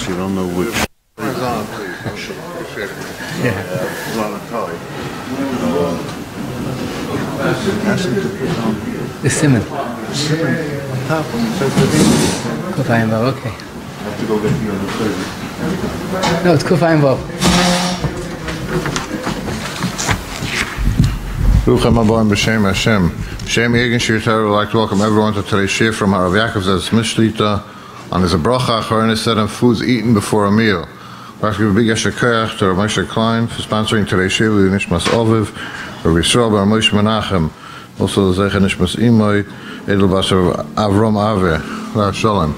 You don't know which. Yeah. The simon. On top when it says Kufayim Vav, okay. I have to go get the other thing. No, it's Kufayim Vav. Ruchem Aboim B'Shem Hashem. Shem Yegin Shir Torah would like to welcome everyone to today's shir from Rabbi Yaakov as Mishlita. And there's a brachaachrona set on foods eaten before a meal. I'd like to give a big yeshakayach to Rabbi Moshe Klein for sponsoring today's shir with Nishmas Oviv, Rabbi Yisrael Bar Moshe Menachem, also the Zecher Nishmas Imoy, Edel Basar Avrom Ave, La Shalom.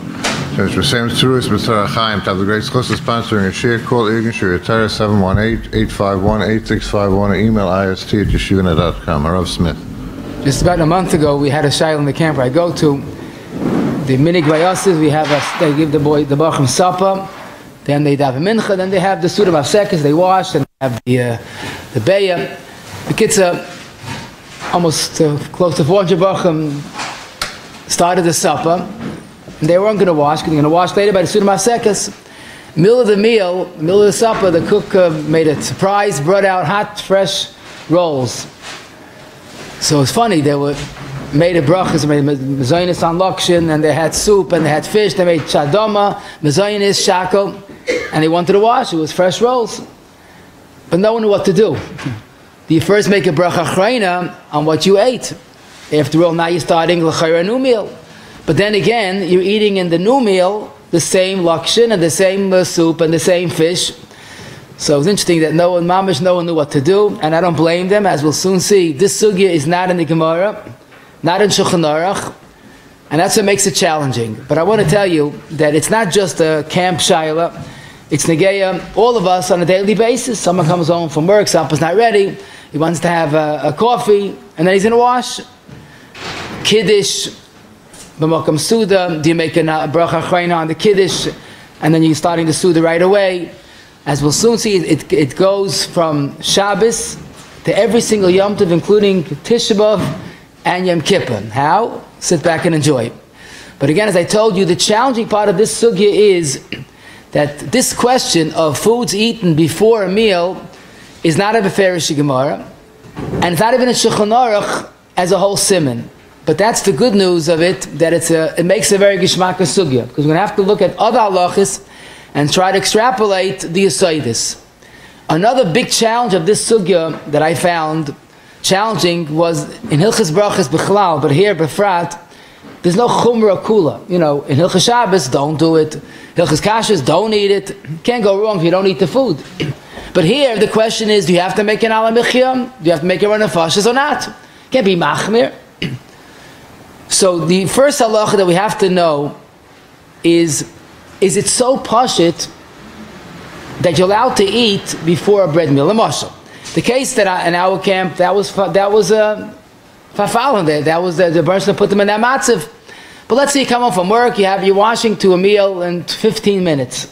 So it's the same truth with Torah Chaim to have the great schos sponsoring a shir. Call Irgin Shir Torah 718-851-8651 or email ist@yeshivana.com. Rav Smith. Just about a month ago, we had a shayla in the camp where I go to. The minhag vayasis, we have they give the bachim supper, then they have a mincha, then they have the seudah mafsekes, they wash, and they have the beya. The kids almost close to 400 bachim started the supper, and they weren't going to wash, because they're going to wash later by the seudah mafsekes. Middle of the supper, the cook made a surprise, brought out hot, fresh rolls. So it's funny, they were made a brachas, made mezonos on lukshen, and they had soup, and they had fish, they made chadoma, mezonos, shackle, and they wanted to wash. It was fresh rolls. But no one knew what to do. Do you first make a brachaachrona on what you ate? After all, now you're starting a new meal. But then again, you're eating in the new meal the same lukshen, and the same soup, and the same fish. So it was interesting that no one knew what to do, and I don't blame them, as we'll soon see. This sugya is not in the Gemara, not in Shulchan Aruch, and that's what makes it challenging. But I want to tell you that it's not just a camp shayla, it's negeya, all of us on a daily basis. Someone comes home from work, supper's not ready, he wants to have a coffee, and then he's going to wash. Kiddush, b'makam seudah, do you make a brachaachrona on the kiddush, and then you're starting the seudah right away? As we'll soon see, it goes from Shabbos to every single Yom Tov, including Tisha B'Av and Yom Kippur. How? Sit back and enjoy. But again, as I told you, the challenging part of this sugya is that this question of foods eaten before a meal is not a Beferish Gemara, and it's not even a Shulchan Aruch as a whole siman. But that's the good news of it, that it makes a very gishmaka sugya, because we're going to have to look at other halachas and try to extrapolate the yesodis. Another big challenge of this sugya that I found challenging was in Hilchas Brachas B'chlal, but here B'frat, there's no chumra kula. You know, in Hilchas Shabbos, don't do it. Hilchas Kashas, don't eat it. Can't go wrong if you don't eat the food. But here the question is, do you have to make an ala michyam? Do you have to make a run of fashas or not? Can't be machmir. So the first halacha that we have to know is it so pashit that you're allowed to eat before a bread meal? L'mashal, the case that in our camp, that was fafalin there. That was the person put them in that matzav. But let's say you come home from work, you're washing to a meal in 15 minutes.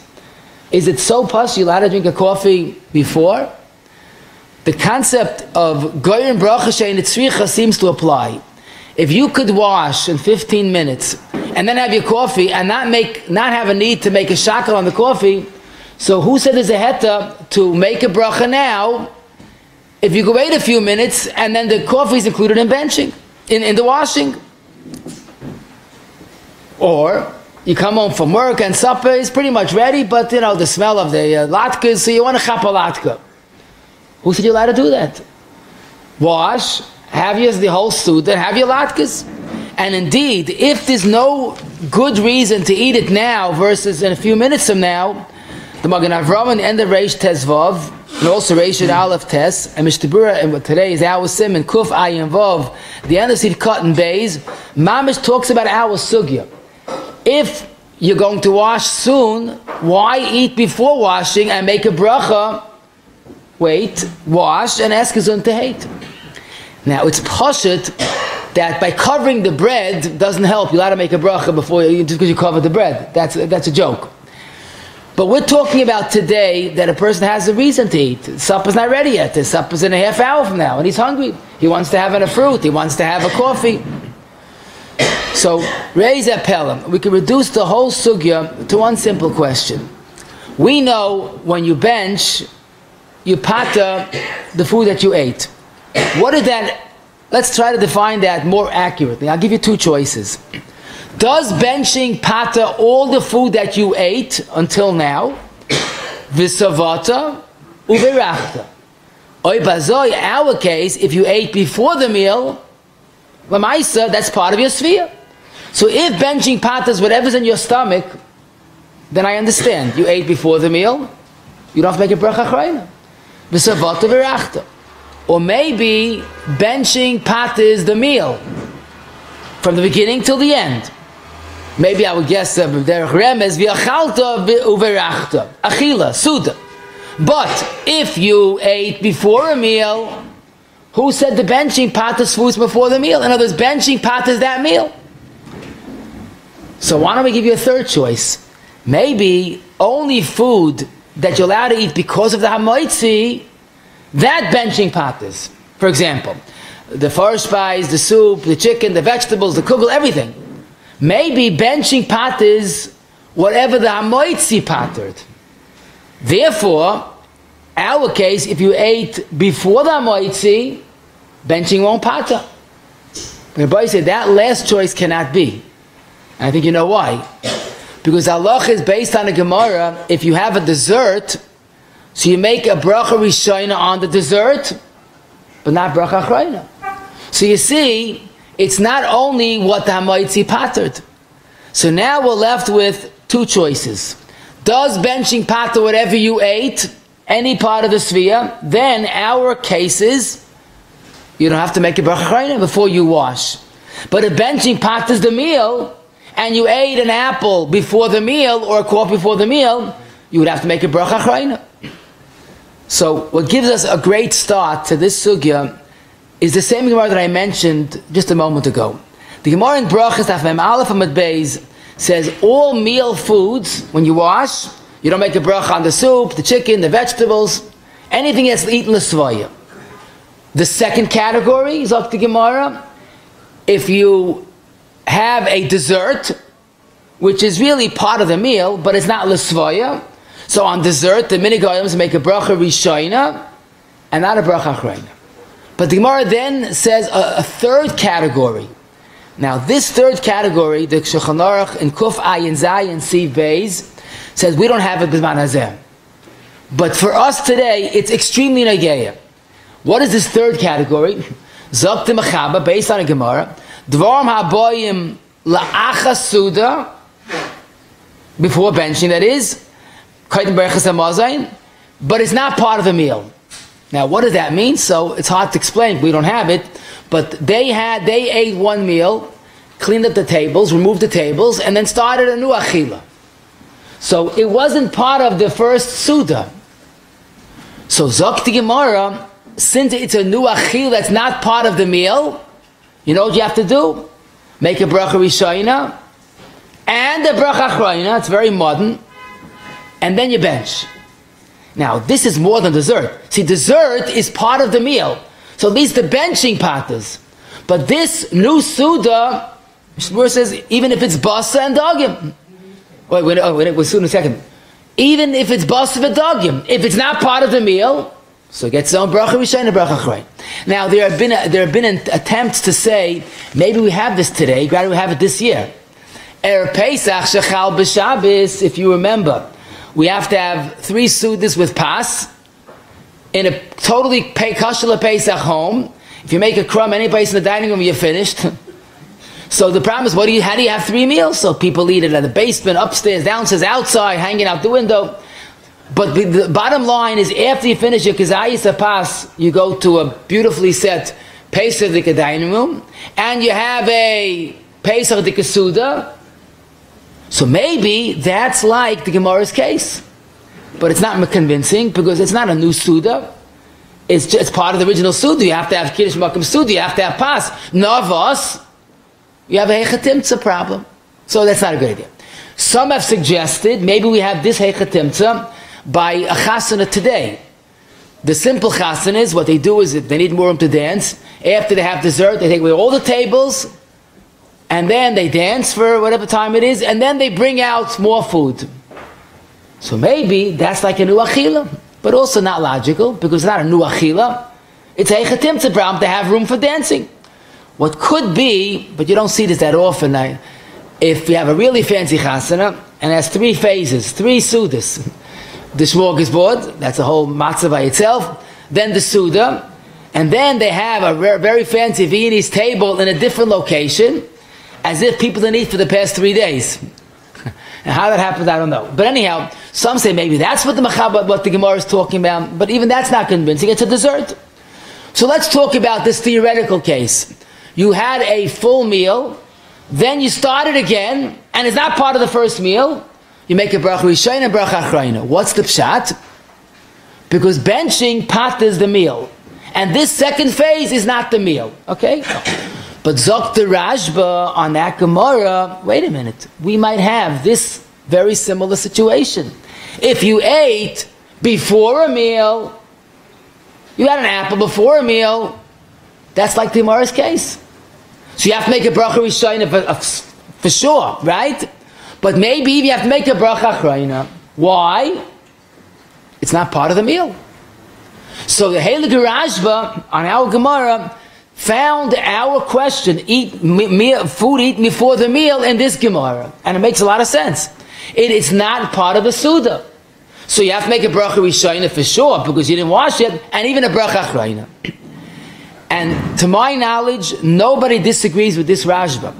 Is it so pashit you're allowed to drink a coffee before? The concept of goyin bracha she'ein tzricha seems to apply. If you could wash in 15 minutes and then have your coffee and not have a need to make a shackle on the coffee, so who said there's a heta to make a bracha now if you could wait a few minutes and then the coffee is included in bentching, in the washing? Or you come home from work and supper is pretty much ready, but you know the smell of the latkes, so you want to chap a latka. Who said you're allowed to do that? Wash, have the whole seudah, have your latkes. And indeed, if there's no good reason to eat it now versus in a few minutes from now, the Magen Avraham and the end of Reish Tezvav, and also Reish Aleph Tes, and Mishnah and today is our sim and Kuf Ayin Vav, the end of Seed Cotton Bays, Mamish talks about our sugya. If you're going to wash soon, why eat before washing and make a bracha? Wait, wash, and ask Hazun to hate. Now it's pashut that by covering the bread doesn't help. You're allowed to make a bracha before just because you cover the bread. That's a joke. But we're talking about today that a person has a reason to eat. Supper's not ready yet. The supper's in a half hour from now, and he's hungry. He wants to have a fruit. He wants to have a coffee. So, raise a pelam. We can reduce the whole sugya to one simple question. We know when you bench, you pata the food that you ate. What is that? Let's try to define that more accurately. I'll give you two choices. Does benching pata all the food that you ate until now? V'savata uverachta. Oy bazoi, our case, if you ate before the meal, lamaisa, that's part of your sphere. So if benching pata is whatever's in your stomach, then I understand. You ate before the meal, you don't have to make a brachaachrona. V'savata uverachta. Or maybe benching pata is the meal from the beginning till the end. Maybe I would guess derech remez v'achalta uverachta achila seudah. But if you ate before a meal, who said the benching pata is foods before the meal? In other words, benching pata is that meal. So why don't we give you a third choice? Maybe only food that you're allowed to eat because of the hamoitzi, that benching patas. For example, the forest spice, the soup, the chicken, the vegetables, the kugel, everything. Maybe benching patas, whatever the hamoitzi patterned. Therefore, our case, if you ate before the hamoitzi, benching won't pata. The Rabbi said that last choice cannot be. And I think you know why. Because halacha is based on a Gemara. If you have a dessert, so you make a bracha rishona on the dessert, but not brachaachrona. So you see, it's not only what the hamoitzi pattered. So now we're left with two choices. Does benching pater whatever you ate, any part of the sphere? Then our cases, you don't have to make a brachaachrona before you wash. But if benching paters the meal, and you ate an apple before the meal or a coffee before the meal, you would have to make a brachaachrona. So what gives us a great start to this sugya is the same Gemara that I mentioned just a moment ago. The Gemara in Brachas Daf Mem Aleph Amud Beis says all meal foods, when you wash, you don't make a bracha on the soup, the chicken, the vegetables, anything that's eaten l'svaya. The second category is up to Gemara. If you have a dessert, which is really part of the meal, but it's not l'svaya, so on dessert, the minhag make a bracha rishona and not a brachaachrona. But the Gemara then says a third category. Now, this third category, the Shulchan Aruch in Kuf Ayin Zayin Siv Beis, says we don't have it b'zman hazeh. But for us today, it's extremely nageya. What is this third category? Zok de Mechaba, based on a Gemara, Dvarim haboyim la'acha seudah, before benching, that is, but it's not part of the meal. Now, what does that mean? So it's hard to explain. We don't have it, but they ate one meal, cleaned up the tables, removed the tables, and then started a new achila. So it wasn't part of the first seudah. So Zok Gemara, since it's a new achila that's not part of the meal, you know what you have to do? Make a bracha rishona and a brachaachrona. It's very modern. And then you bench. Now, this is more than dessert. See, dessert is part of the meal. So at least the benching patas. But this new seudah, where says, even if it's basa and dagim. We'll soon in a second. Even if it's basa and dagim, if it's not part of the meal, so it gets its own bracha rishon and brachaachrona. Now, there have been attempts to say, maybe we have this today, rather we have it this year. Pesach shechal b'Shabbos, if you remember. We have to have 3 seudahs with pas in a totally kosher Pesach home. If you make a crumb any place in the dining room, you're finished. So the problem is, how do you have 3 meals? So people eat it in the basement, upstairs, downstairs, outside, hanging out the window. But the bottom line is, after you finish your kizayis pas, you go to a beautifully set Pesach dining room, and you have a Pesach seudah. So maybe that's like the Gemara's case. But it's not convincing because it's not a new seudah. It's part of the original seudah. You have to have kiddush makom seudah. You have to have pas. Navos, you have a hechatimtza problem. So that's not a good idea. Some have suggested maybe we have this hechatimtza by a chasana today. The simple chasana is what they do is if they need more room to dance. After they have dessert, they take away all the tables, and then they dance for whatever time it is, and then they bring out more food. So maybe that's like a new achila, but also not logical because it's not a new achila. It's a hechatimtza problem to have room for dancing. What could be, but you don't see this that often. If you have a really fancy chasana and it has 3 phases, 3 sudas, the smorgasbord, that's a whole matzah by itself, then the seudah, and then they have a very fancy Viennese table in a different location, as if people didn't eat for the past 3 days. And how that happens, I don't know. But anyhow, some say maybe that's what the Gemara is talking about, but even that's not convincing. It's a dessert. So let's talk about this theoretical case. You had a full meal, then you started again, and it's not part of the first meal. You make a bracha rishon and brachaachrona. What's the pshat? Because benching paters the meal, and this second phase is not the meal. Okay? But zok the Rashba on that Gemara, wait a minute, we might have this very similar situation. If you ate before a meal, you had an apple before a meal, that's like the Gemara's case. So you have to make a bracha rishon for sure, right? But maybe you have to make a brachaachrona. Why? It's not part of the meal. So the Heilige Rashba on our Gemara found our question, food eaten before the meal, in this Gemara. And it makes a lot of sense. It is not part of the seudah. So you have to make a bracha rishona for sure, because you didn't wash it, and even a brachaachrona. And to my knowledge, nobody disagrees with this Rashba.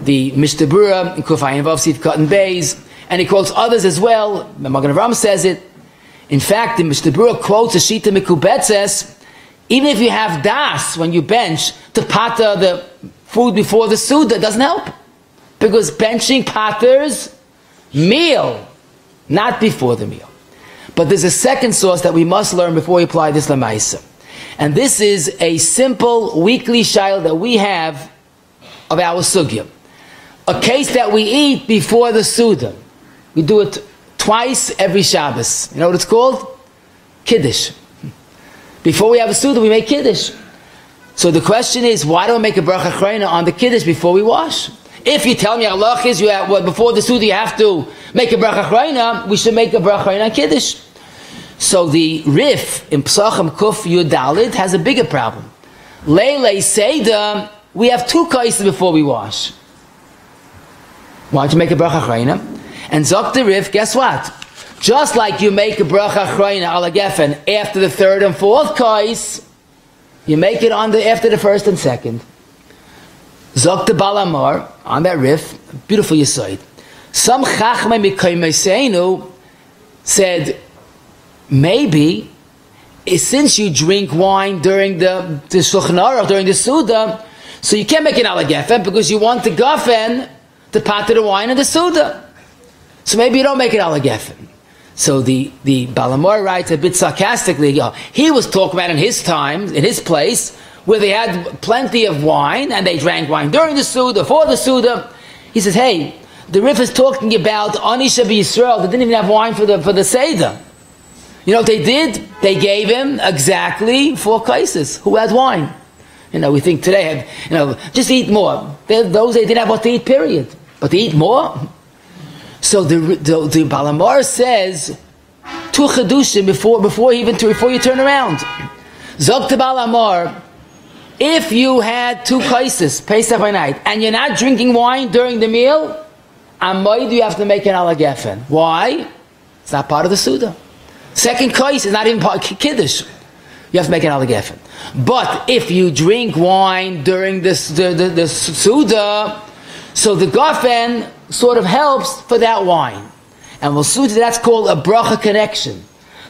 The Mishnah Berurah in Kufay Vav Sif Cotton Bays, and he quotes others as well. The Magen Avraham says it. In fact, the Mishnah Berurah quotes a shita mikubetzes. Even if you have das when you bench to pata the food before the seudah, doesn't help, because benching paters meal, not before the meal. But there's a second source that we must learn before we apply this lamaisa, and this is a simple weekly shayla that we have of our sugya. A case that we eat before the seudah. We do it twice every Shabbos. You know what it's called? Kiddush. Before we have a seudah, we make kiddush. So the question is, why don't we make a brachaachrona on the kiddush before we wash? If you tell me halacha is before the seudah you have to make a brachaachrona, we should make a brachaachrona on kiddush. So the Rif in Pesachim Kuf Yud Dalid has a bigger problem. Leilei Seudah, we have 2 kaises before we wash. Why don't you make a brachaachrona? And Zok the Rif, guess what? Just like you make a brachaachrona ala gefen after the 3rd and 4th kais, you make it after the 1st and 2nd. Zok the Balamar on that Rif, beautiful yesod. Some chachmei mikaymeseinu said, maybe since you drink wine during the Shulchan Aruch, during the seudah, so you can't make it ala gefen because you want the gafen to pater the wine and the seudah. So maybe you don't make it ala gefen. So the Balamor writes a bit sarcastically, he was talking about in his time, in his place, where they had plenty of wine, and they drank wine during the seudah, for the seudah. He says, hey, the Rif is talking about Anisha B'Yisrael, they didn't even have wine for the Seder. You know what they did? They gave him exactly 4 kaises who had wine. You know, we think today, just eat more. Those they didn't have what to eat, period. But to eat more? So the Balamar says 2 chidushim before you turn around. Zok the Balamar, if you had 2 kaises Pesach by night and you're not drinking wine during the meal, amoid you have to make an ala gefen. Why? It's not part of the seudah. Second kais is not even part of kiddush. You have to make an ala gefen. But if you drink wine during the seudah, so the gafen sort of helps for that wine. And we'll see that's called a bracha connection.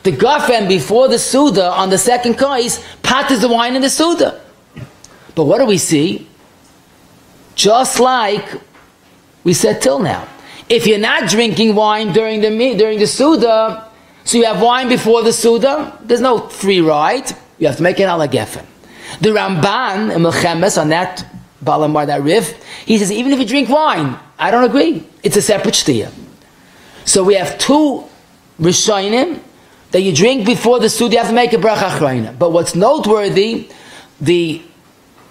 The gafen before the seudah on the second kais paters the wine in the seudah. But what do we see? Just like we said till now. If you're not drinking wine during the seudah, so you have wine before the seudah, there's no free ride. You have to make it ala gefen. The Ramban in Melchemes on that Balamar, that riff, he says even if you drink wine, I don't agree. It's a separate shtiyah. So we have two rishonim that you drink before the seudah. You have to make a brachaachrona. But what's noteworthy, the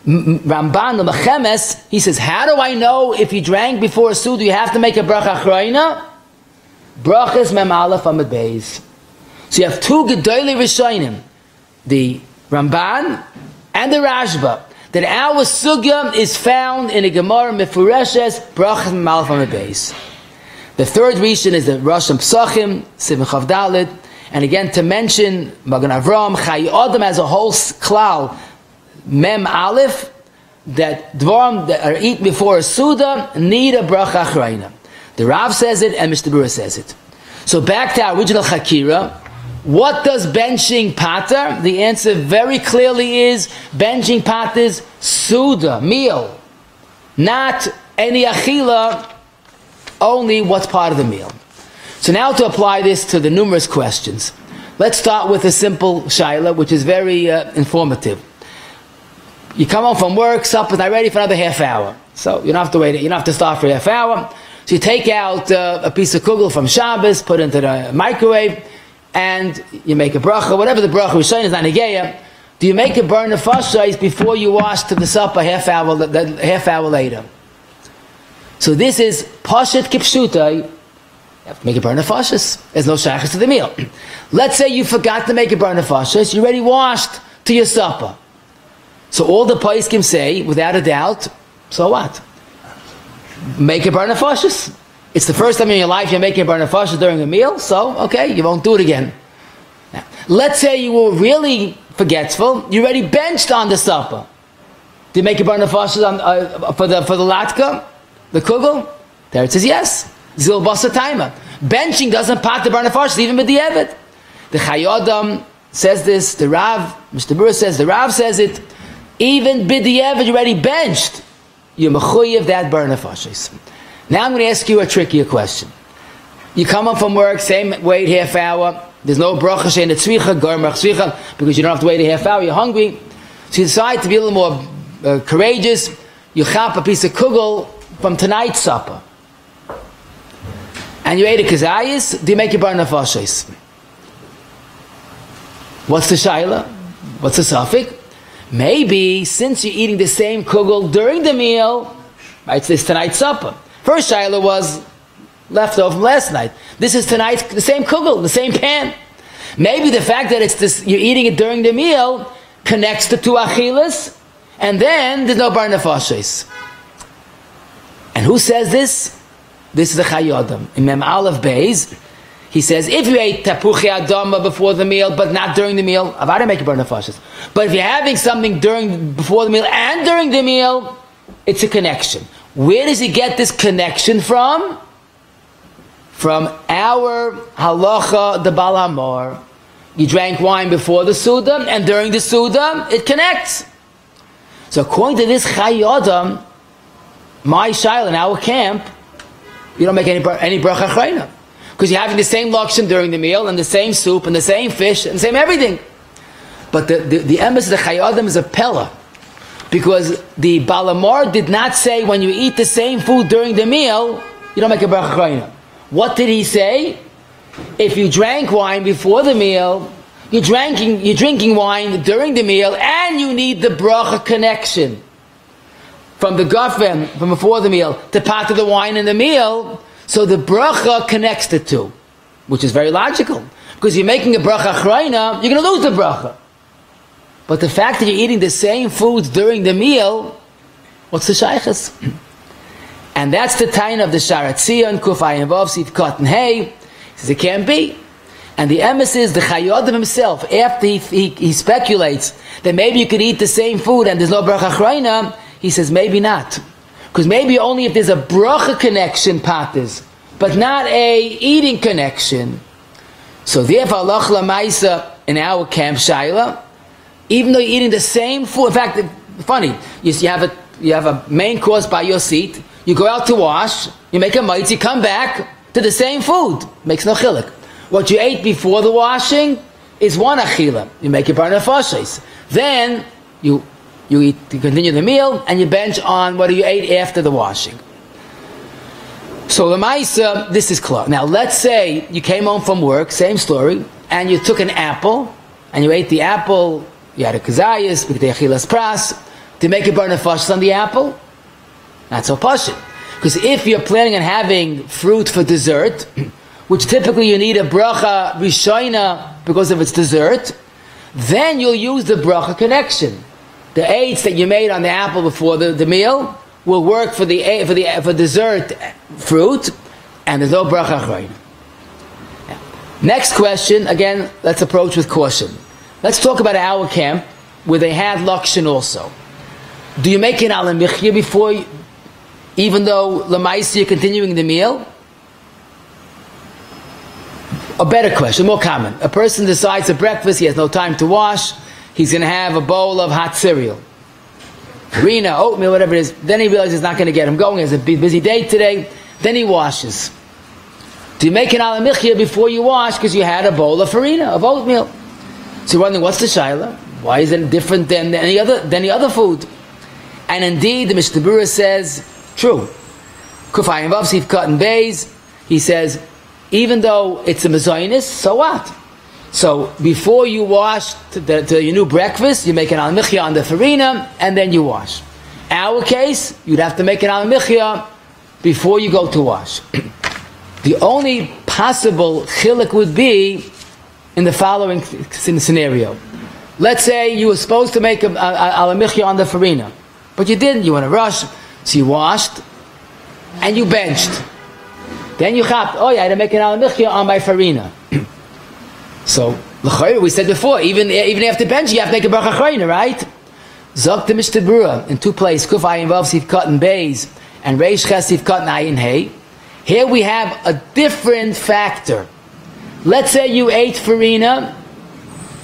Ramban, the Melchemes, he says, how do I know if you drank before a seudah you have to make a brachaachrona? Brachas mem aleph amud beis. So you have two gedolei rishonim, the Ramban and the Rashba, that our sugya is found in a Gemara Mefureshes, brachas mem aleph amud beis. The third rishon is the Rosh Psachim, Sivan Chav Daled, and again to mention Magen Avram, Chai Adam as a whole klal, Mem Aleph, that dvarim that are eaten before a seudah need a brachaachrona. The Rav says it and Mr. Bura says it. So back to our original Chakira, what does bentching pater? The answer very clearly is bentching paters seudah, meal, not any achila, only what's part of the meal. So now to apply this to the numerous questions. Let's start with a simple shaila, which is very informative. You come home from work, supper's not ready for another half hour. So you don't have to wait, you don't have to start for a half hour. So you take out a piece of kugel from Shabbos, put it into the microwave, and you make a bracha, whatever the bracha is saying is not negeya. Do you make a burn of fashais before you wash to the supper half hour later? So this is pashat kipshutai. You have to make a burn of fashas. There's no shachas to the meal. Let's say you forgot to make a burn of fashas. You already washed to your supper. So all the poskim say, without a doubt, so what? Make a burn of fashas. It's the first time in your life you're making a burn of fashas during a meal, so okay, you won't do it again. Now, let's say you were really forgetful. You already benched on the supper. Did you make a burn of fashas for the latka, the kugel? There it says yes. Zil basa timer. Benching doesn't pat the burn of fashas even with the evet. The Chayodam says this. The Rav, Mr. Bura says, the Rav says it. Even b'di'evet, you already benched. You're mechuyev that burn of fashis. Now I'm going to ask you a trickier question. You come up from work, same wait half hour. There's no bracha shein tzvicha gormach tzvicha because you don't have to wait a half hour. You're hungry, so you decide to be a little more courageous. You chop a piece of kugel from tonight's supper, and you ate a kazayis. Do you make a burn of fashis? What's the shaila? What's the suffix? Maybe since you're eating the same kugel during the meal, right? It's this tonight's supper. First shaila was left over from last night. This is tonight's the same kugel, the same pan. Maybe the fact that it's this, you're eating it during the meal connects the two achilas, and then there's no bar nefashis. And who says this? This is the Chayodam. In Mem Aleph Beis, he says, if you ate tapuchi adama before the meal, but not during the meal, avada make a bar nefashis. But if you're having something before the meal and during the meal, it's a connection. Where does he get this connection from? From our halacha, the Bal Hamor. You drank wine before the seudah, and during the seudah, it connects. So according to this Chayodam, my shaila in our camp, you don't make any brachaachrona. Because you're having the same lukshen during the meal, and the same soup, and the same fish, and the same everything. But the emphasis of the Chayodam is a pella. Because the Bal Hamor did not say when you eat the same food during the meal, you don't make a brachaachrona. What did he say? If you drank wine before the meal, you're drinking wine during the meal, and you need the bracha connection from the gafen, from before the meal, to part of the wine in the meal, so the bracha connects the two, which is very logical. Because you're making a brachaachrona, you're going to lose the bracha. But the fact that you're eating the same foods during the meal, what's the shaykhs? And that's the time of the Sharat Tzion, Kufay and Vav, Sif Kot and Hey. He says it can't be. And the emes is the Chayodam himself, after he speculates that maybe you could eat the same food and there's no brachaachrona, he says maybe not. Because maybe only if there's a bracha connection patas, but not a eating connection. So therefore, Allah Lamaisa in our camp Shaila, even though you're eating the same food, in fact, funny, you have a main course by your seat, you go out to wash, you make a mitz, you come back to the same food. Makes no chiluk. What you ate before the washing, is one achila. You make it bar nefashos. Then you continue the meal and you bench on what you ate after the washing. So the Maisa, this is clear. Now let's say you came home from work, same story, and you took an apple and you ate the apple. You had a kazayas, achilas pras, to make it bar nefashos on the apple. Not so pashut. Because if you're planning on having fruit for dessert, which typically you need a brachaachrona because of its dessert, then you'll use the bracha connection. The eights that you made on the apple before the meal will work for dessert fruit, and there's no brachaachrona. Next question, again, let's approach with caution. Let's talk about our camp where they had lukshen also. Do you make an alamichya before, even though lamaisi you're continuing the meal? A better question, more common. A person decides at breakfast he has no time to wash. He's going to have a bowl of hot cereal, farina, oatmeal, whatever it is. Then he realizes it's not going to get him going. He has a busy day today. Then he washes. Do you make an alamichya before you wash because you had a bowl of farina, of oatmeal? So you're wondering, what's the shaila? Why is it different than any other food? And indeed, the Mishnah Berurah says, true. Kufayim Vav Sif Cotton Bays, he says, even though it's a mezonos, so what? So before you wash to your new breakfast, you make an alamichya on the farina, and then you wash. Our case, you'd have to make an alamichya before you go to wash. The only possible chiluk would be in the following scenario. Let's say you were supposed to make an alamichya on the farina, but you didn't. You were in a rush, so you washed and you benched. Then you chapped, I had to make an alamichya on my farina. So, we said before, even after benching, you have to make a brachaachrona, right? Zok the Mishnah Berurah in two places, Kuf Ayin Vav Sif Cotton Bays and Reish Ches Sif Cotton Ayin Hey. Here we have a different factor. Let's say you ate farina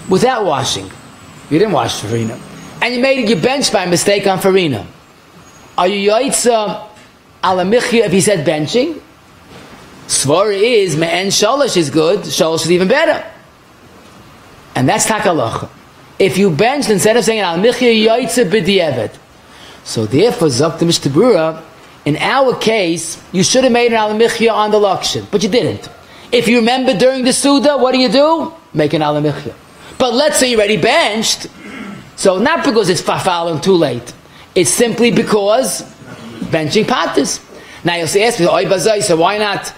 without washing. You didn't wash farina. And you benched by mistake on farina. Are you yaitza alamichya if he said benching? Svara is, me'en shalosh is good, shalosh is even better. And that's halacha. If you benched instead of saying alamichya yaitza b'di'evet. So therefore, zok the Mishnah Berurah, in our case, you should have made an alamichya on the lukshen, but you didn't. If you remember during the seudah, what do? Make an alamichya. But let's say you already benched, so not because it's fallen too late, it's simply because benching patis. Now you'll say, ask me, so why not,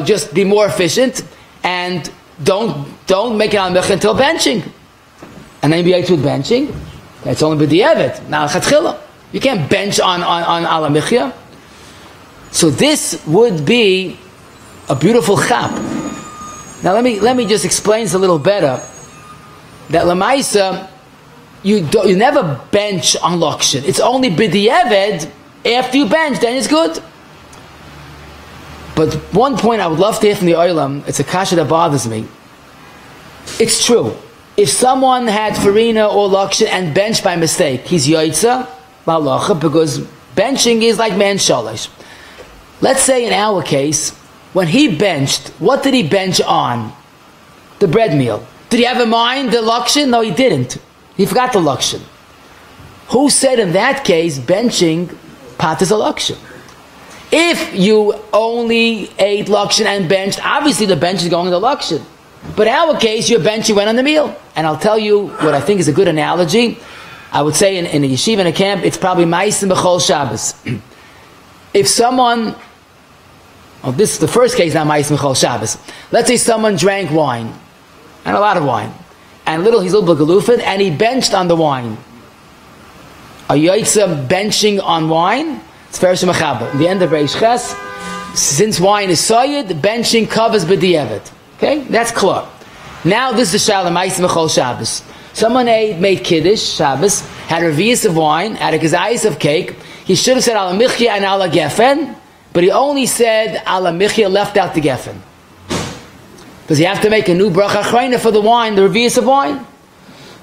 just be more efficient and don't make an alamichya until benching, and then you be with benching. That's only b'di'evet. Now chatchila, you can't bench on alamichya. So this would be a beautiful chap. Now let me just explain this a little better. That lamaisa, you never bench on lukshen. It's only b'di'evet after you bench, then it's good. But one point I would love to hear from the olam, it's a kasha that bothers me. It's true. If someone had farina or lukshen and benched by mistake, he's yaitza halacha because benching is like man shalish. Let's say in our case, when he benched, what did he bench on? The bread meal. Did he have in mind the lukshen? No, he didn't. He forgot the lukshen. Who said in that case, benching pat is a lukshen? If you only ate lukshen and benched, obviously the bench is going to the lukshen. But in our case, your benching went on the meal. And I'll tell you what I think is a good analogy. I would say in a yeshiva, in a camp, it's probably ma'asim b'chol Shabbos. If someone... this is the first case, not ma'asim b'chol Shabbos. Let's say someone drank wine, and a lot of wine, and he's a little bit galufin, and he benched on the wine. Are you benching on wine? It's Ferish Mechaba. In the end of Reish Ches, since wine is soyed, benching covers b'di'evet. Okay, that's clear. Now this is the Shalom ma'asim b'chol Shabbos. Someone made kiddush Shabbos, had a revius of wine, had a kazayis of cake. He should have said ala michya and ala gefen, but he only said ala michya, left out the gefen. Does he have to make a new brachaachrona for the wine, the revius of wine?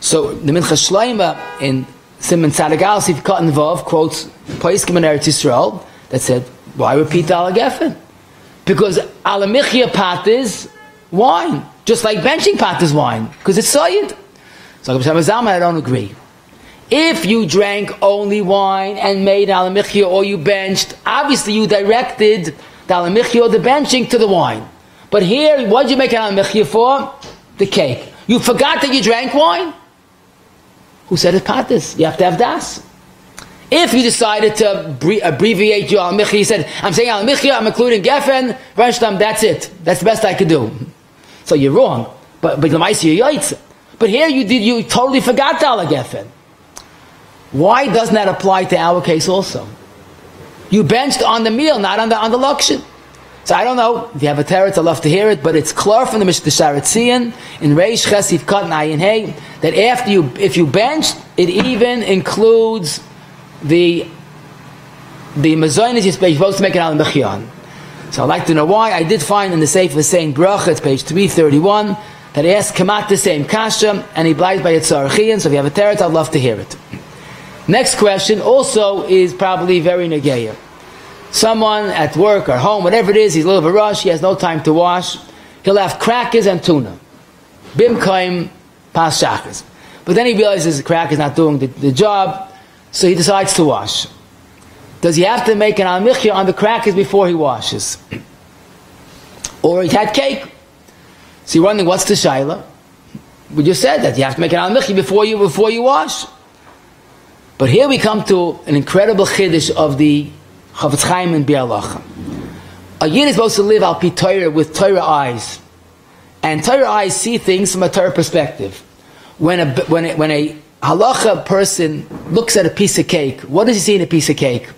So the minhag shleima in Simon Tzadagal Sif Cotton Vav quotes Paiskim in Eretz Yisrael that said, why repeat ala gefen? Because ala michya pat is wine. just like benching pot is wine, because it's soyed. So I don't agree. If you drank only wine and made alamichya or you benched, obviously you directed the alamichya or the benching to the wine. But here, what did you make an alamichya for? The cake. You forgot that you drank wine? Who said it patis? You have to have das. If you decided to abbreviate your alamichya, you said, I'm saying alamichya, I'm including geffen, that's it. That's the best I could do. So you're wrong. But here you totally forgot the alageffen. Why doesn't that apply to our case also? You benched on the meal, not on the lukshen. So I don't know. If you have a teretz, I'd love to hear it, but it's clear from the Mishnah Sharetzian in Reish Chesif Kat Ayin Hey that if you benched, it even includes the mezonos you're supposed to make an al-mechyan. So I'd like to know why. I did find in the Sefer saying Bracha, it's page 331, that he asks Kamat the same kasha, and he obliges by Yitzhar. So if you have a teretz, I'd love to hear it. Next question also is probably very negeya. Someone at work or home, whatever it is, he's a little bit rush, he has no time to wash. He'll have crackers and tuna. Bimkaim pas shachas. But then he realizes the cracker is not doing the job, so he decides to wash. Does he have to make an al-michya on the crackers before he washes? Or he had cake. So you're wondering, what's the shaila? We just said that you have to make an al-michya before you wash. But here we come to an incredible kiddush of the Chofetz Chaim and Bialacha. A yid is supposed to live al pi Torah with Torah eyes, and Torah eyes see things from a Torah perspective. When a halacha person looks at a piece of cake, what does he see in a piece of cake?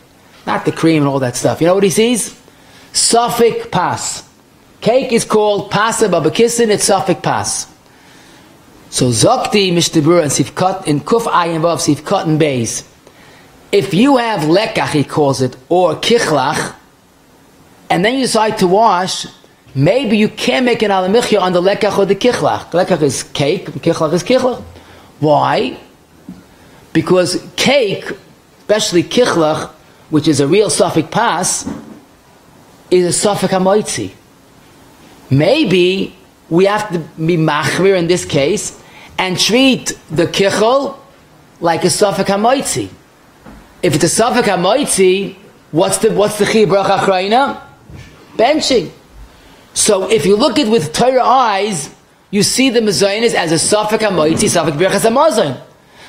Not the cream and all that stuff. You know what he sees? Safek pas. Cake is called pasa babakissin. It's safek pas. So Zakti Mishtabur and Sifkat in Kuf Ayin Vav Sifkat and Beis. If you have lekach, he calls it, or kichlach, and then you decide to wash, maybe you can't make an alamichya on the lekach or the kichlach. The lekach is cake, the kichlach is kichlach. Why? Because cake, especially kichlach, which is a real safek pas, is a safek hamoitzi. Maybe we have to be machmir in this case and treat the kichel like a safek hamoitzi. If it's a safek hamoitzi, what's the brachaachrona? Bentching. So if you look at it with Torah eyes, you see the mezonos as a safek hamoitzi, safek birchas hamazon.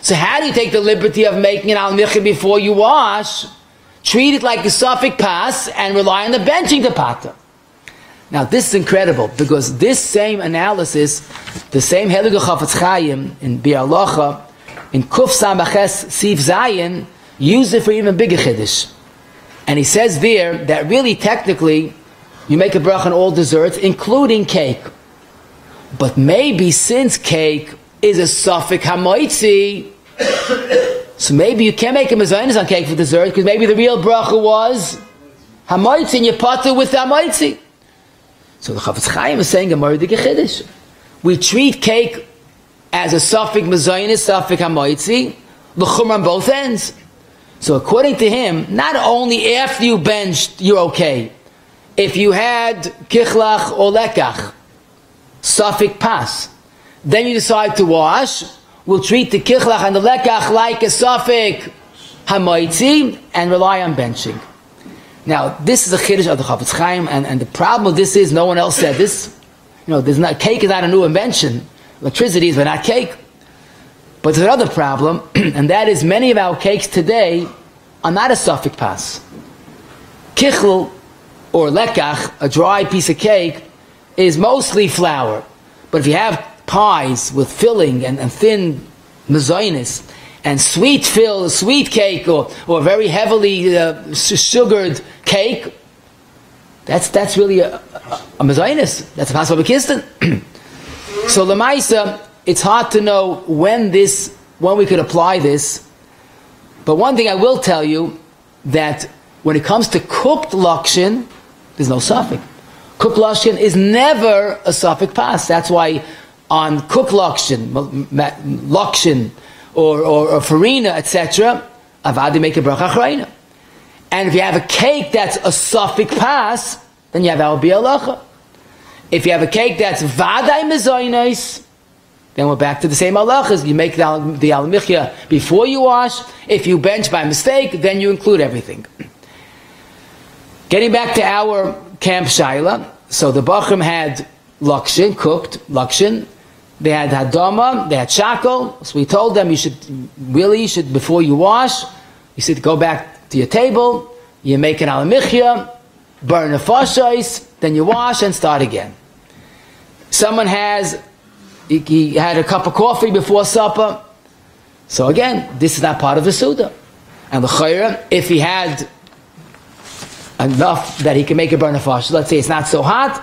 So how do you take the liberty of making an al-michya before you wash? Treat it like a safek pas and rely on the benching to pata. Now this is incredible, because this same analysis, the same Helig Chofetz Chaim in Bialacha, in Kuf Samaches Sif Zayin, use it for even bigger kiddush. And he says there that really technically you make a bracha on all desserts, including cake. But maybe since cake is a safek hamoitzi, so maybe you can't make a mezonos on cake for dessert, because maybe the real bracha was hamoitzi and you potter with the hamoitzi. So the Chofetz Chaim is saying a mordig kiddush. We treat cake as a safek mezonos, safek hamoitzi, l'chum on both ends. So according to him, not only after you benched, you're okay. If you had kichlach or lekach, safek pas, then you decide to wash, we'll treat the kichlach and the lekach like a safek hamoitzi and rely on benching. Now, this is a kiddush of the Chofetz Chaim, and the problem with this is no one else said this. You know, cake is not a new invention. Electricity is, but not cake. But there's another problem, and that is many of our cakes today are not a safek pas. Kichl or lekach, a dry piece of cake, is mostly flour. But if you have pies with filling and thin mezonos, and sweet cake or very heavily sugared cake, that's really a mezonos. That's a possible kistin. So lemaisa, it's hard to know when we could apply this. But one thing I will tell you, that when it comes to cooked lukshen, there's no safek. Cooked lukshen is never a safek pas. That's why on cooked lukshen or farina, etc., avadi make a brachaachrona. And if you have a cake that's a safek pas, then you have al bialacha. If you have a cake that's vaday mezonos, then we're back to the same halachas. You make the al-michya before you wash. If you bench by mistake, then you include everything. Getting back to our camp shaila, so the bachrim had lukshen, cooked lukshen. They had hadama, they had shackle. So we told them you should before you wash, you should go back to your table, you make an al-michya, burn the fashais, then you wash and start again. Someone he had a cup of coffee before supper. So again, this is not part of the seudah. And the chayra, if he had enough that he can make a burn nefesh, let's say it's not so hot,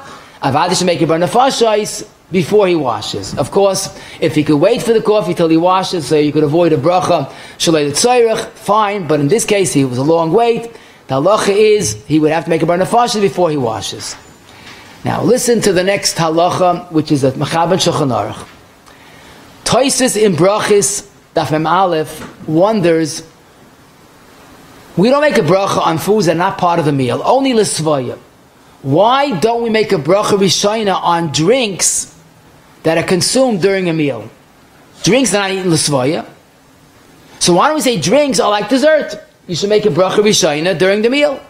avad should make a burn nefesh before he washes. Of course, if he could wait for the coffee till he washes, so you could avoid a bracha shalei tzorich, fine. But in this case, it was a long wait. The halacha is he would have to make a burn nefesh before he washes. Now listen to the next halacha, which is at Mechaber Shulchan Aruch. Toises in brachis daf mem aleph wonders. We don't make a bracha on foods that are not part of the meal, only l'svaya. Why don't we make a bracha rishayna on drinks that are consumed during a meal? Drinks are not eaten l'svaya. So why don't we say drinks are like dessert? You should make a bracha rishayna during the meal.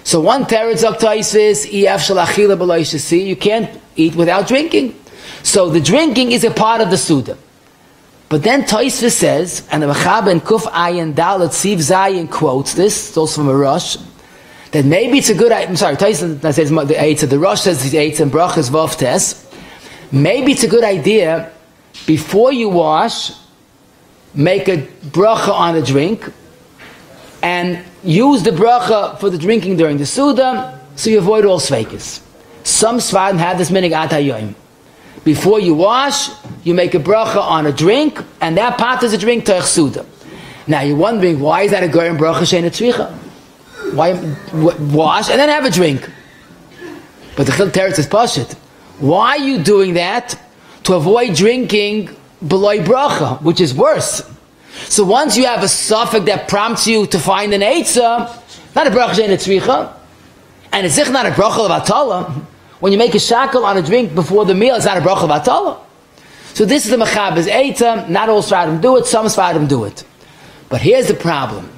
So one teretz is ef shel achila b'lo yishasi. You can't eat without drinking. So the drinking is a part of the seudah. But then Tosfos says, and the Mechaber in Kuf Ayin Dalet Siv Zayin quotes this. It's also from a Rosh. That maybe it's a good. I'm sorry, Tosfos says the Eitz. The Rosh says the Eitz and brachas vav tes. Maybe it's a good idea before you wash, make a bracha on a drink, and use the bracha for the drinking during the seudah, so you avoid all sveikas. Some Sfarim have this minhag ad hayom. Before you wash, you make a bracha on a drink, and that part is a drink to seudah. Now you're wondering, why is that a goyim bracha she'ena tzricha? Why wash and then have a drink? But the chil teretz is pashut. Why are you doing that? To avoid drinking b'loi bracha, which is worse. So once you have a suffix that prompts you to find an eitzah, not a bracha she'ena tzricha, and it's not a bracha of atala. When you make a shackle on a drink before the meal, it's not a bracha of atala. So this is the Mechaber's eitzah. Not all Sfarim do it, some Sfarim do it. But here's the problem.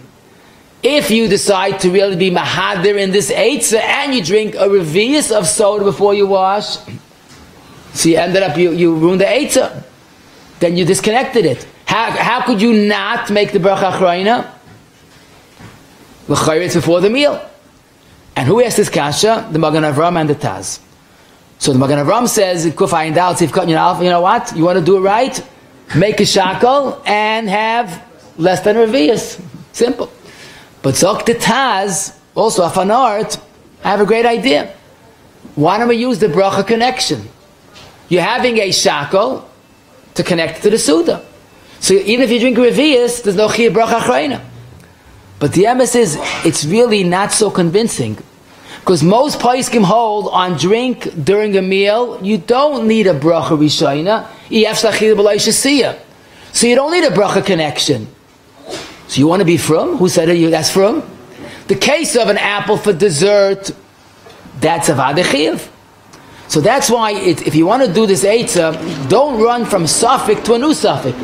If you decide to really be mahadir in this eitzah and you drink a revius of soda before you wash, so you ended up, you ruined the eitzah. Then you disconnected it. How could you not make the brachaachrona? L'chayr, it's before the meal. And who asked this kasha? The Magen Avram and the Taz. So the Magen Avram says, you know what? You want to do it right? Make a shackle and have less than revius. Simple. But Zok the Taz, also a fan art, I have a great idea. Why don't we use the bracha connection? You're having a shackle to connect to the seudah. So even if you drink revius, there's no chiyuv brachaachrona. But the emes is, it's really not so convincing. Because most poskim hold on drink during a meal, you don't need a bracha rishayna. So you don't need a bracha connection. So you want to be from? Who said it? That's from? The case of an apple for dessert, that's a vadechiyv. So that's why, if you want to do this eitzah, don't run from suffix to a new suffix.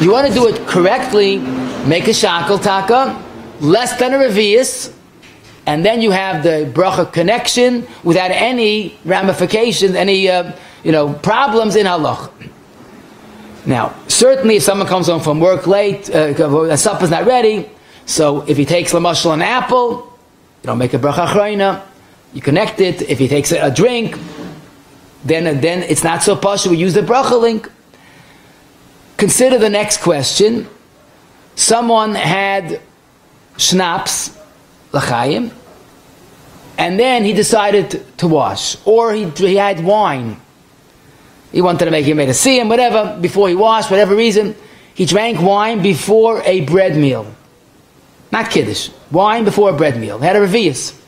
You want to do it correctly, make a shackle taka, less than a revius, and then you have the bracha connection without any ramifications, any problems in halach. Now, certainly if someone comes home from work late, supper's not ready, so if he takes lamashal an apple, you don't make a brachaachrona, you connect it. If he takes a drink, then it's not so pashut. We use the bracha link. Consider the next question. Someone had schnapps, l'chaim, and then he decided to wash, or he had wine. He wanted to he made a siyum, whatever, before he washed, whatever reason. He drank wine before a bread meal. Not kiddush. Wine before a bread meal. He had a revius.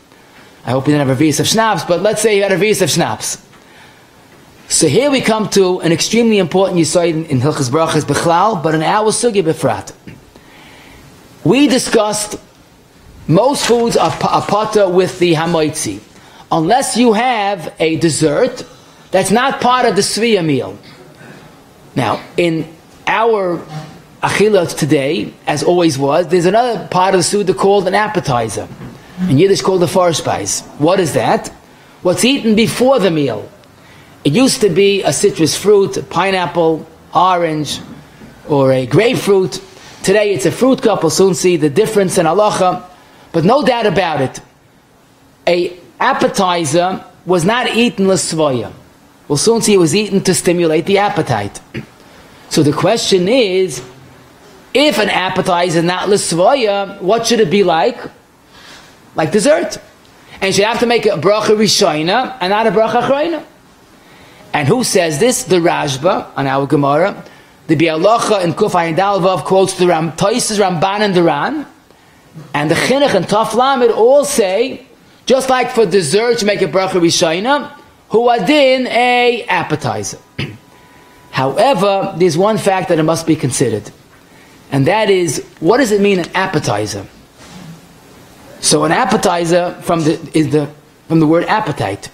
I hope he didn't have a revius of schnapps, but let's say he had a revius of schnapps. So here we come to an extremely important yisoid in Hilchos Brachas Bechlal, but in our sugya befrat. We discussed most foods are pata with the hamoitzi. Unless you have a dessert, That's not part of the seudah meal. Now, in our achilas today, as always was, there's another part of the seudah called an appetizer. In Yiddish called the Vorspeise. What is that? What's eaten before the meal. It used to be a citrus fruit, a pineapple, orange, or a grapefruit. Today it's a fruit cup. We'll soon see the difference in halacha. But no doubt about it, a appetizer was not eaten l'svoya. We'll soon see it was eaten to stimulate the appetite. So the question is, if an appetizer is not l'svoya, what should it be like? Like dessert. And you have to make a brachaachrona and not a brachaachrona. And who says this? The Rashba on our Gemara. The Bialacha in Kuf Ayin Dal Vav quotes the Toises, Ramban, and Duran. And the Chinuch and Taf Lamed all say, just like for dessert you make a brachaachrona, who adin a appetizer. However, there's one fact that it must be considered. And that is, what does it mean an appetizer? So an appetizer from the word appetite.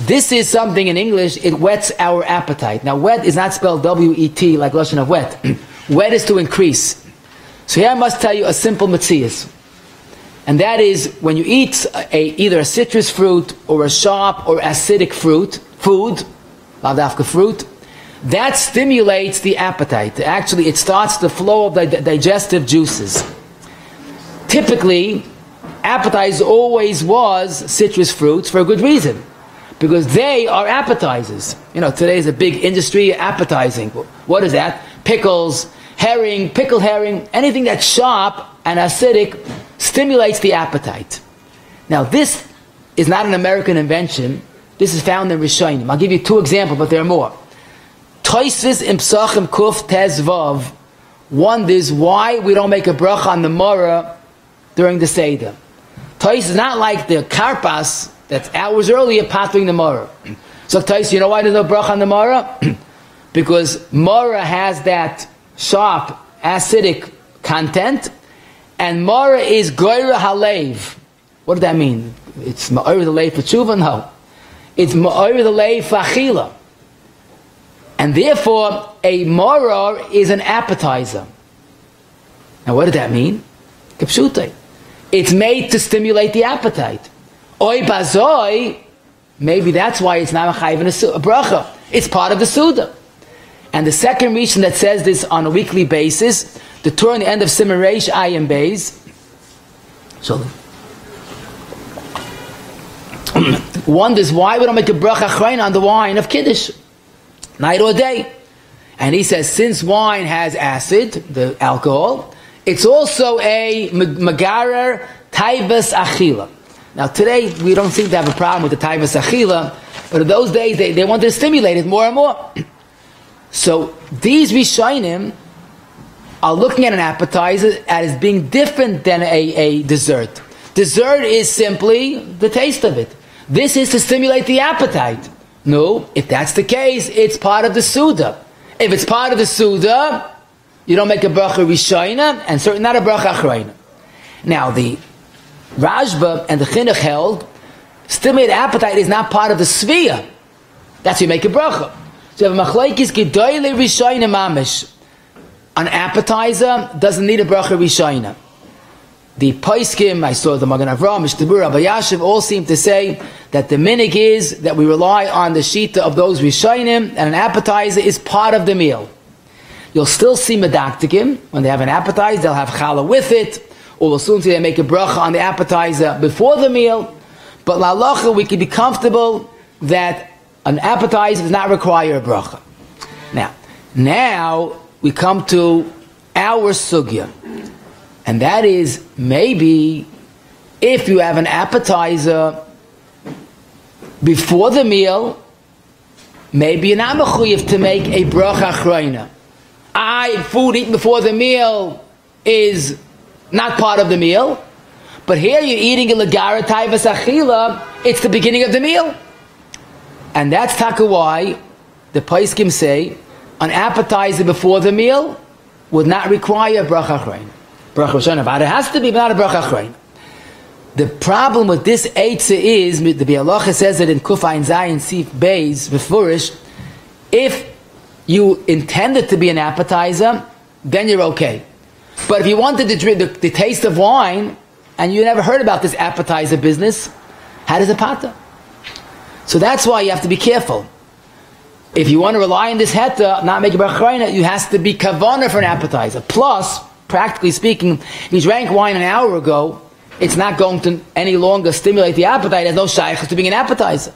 This is something in English, it whets our appetite. Now wet is not spelled W-E-T like lukshen of wet. Wet is to increase. So here I must tell you a simple metzias. And that is, when you eat either a citrus fruit or a sharp or acidic food, lavdafka fruit, that stimulates the appetite. Actually, it starts the flow of the digestive juices. Typically, appetizer always was citrus fruits for a good reason. Because they are appetizers. You know, today is a big industry, appetizing. What is that? Pickles, herring, pickled herring, anything that's sharp and acidic stimulates the appetite. Now this is not an American invention. This is found in Rishonim. I'll give you two examples, but there are more. Toisvis im Psachim Kuf Tez Vav wonders why we don't make a bracha on the Morah during the Seder. Tois is not like the Karpas that's hours earlier patering the Morah. So Tois, you know why there's no bracha on the Morah? Because Morah has that sharp, acidic content, and Morah is goyra halev. What does that mean? It's ma'or the lei for tshuva? No. It's ma'or the lei for achila. And therefore, a Morah is an appetizer. Now what does that mean? Kipshutei. It's made to stimulate the appetite. Oy bazoi, maybe that's why it's not a chayv and a bracha. It's part of the seudah. And the second reason that says this on a weekly basis, the Torah in the end of Siman Reish Ayin Beis. So wonders why we don't make a brachaachrona on the wine of kiddush, night or day. And he says, since wine has acid, the alcohol, it's also a megarer taivas achila. Now today we don't seem to have a problem with the taivas achila, but in those days they wanted to stimulate it more and more. So these Rishonim are looking at an appetizer as being different than a dessert. Dessert is simply the taste of it. This is to stimulate the appetite. No, if that's the case, it's part of the seudah. If it's part of the seudah, you don't make a brachaachrona, and certainly not a brachaachrona. Now the Rashba and the Chinuch held, stimulated appetite is not part of the seudah. That's how you make a bracha. So you have a machlekes gedoyle rishonim mamish. An appetizer doesn't need a brachaachrona. The Paiskim, I saw the Magen Avraham, Mishtabur, Rabbi Yashiv, all seem to say that the minhag is that we rely on the shita of those rishonim, and an appetizer is part of the meal. You'll still see medaktikim, when they have an appetizer, they'll have challah with it, or we'll soon see they make a bracha on the appetizer before the meal. But la halacha, we can be comfortable that an appetizer does not require a bracha. Now we come to our sugya. And that is, maybe if you have an appetizer before the meal, maybe you're not mechuyev to make a brachaachrona. Food eaten before the meal is not part of the meal, but here you're eating a legara taivas achila, it's the beginning of the meal. And that's taka why the Paiskim say an appetizer before the meal would not require brachaachrona. Brachaachrona, but it has to be not a brachaachrona. The problem with this eitzah is, the halacha says it in Kuf Ayin Zayin Sif Beis Befurish, if you intend it to be an appetizer, then you're okay. But if you wanted to drink the taste of wine, and you never heard about this appetizer business, how does it pata? So that's why you have to be careful. If you want to rely on this heta, not make a brachaachrona, you has to be kavanah for an appetizer. Plus, practically speaking, if you drank wine an hour ago, it's not going to any longer stimulate the appetite. There's no shaykhs to being an appetizer.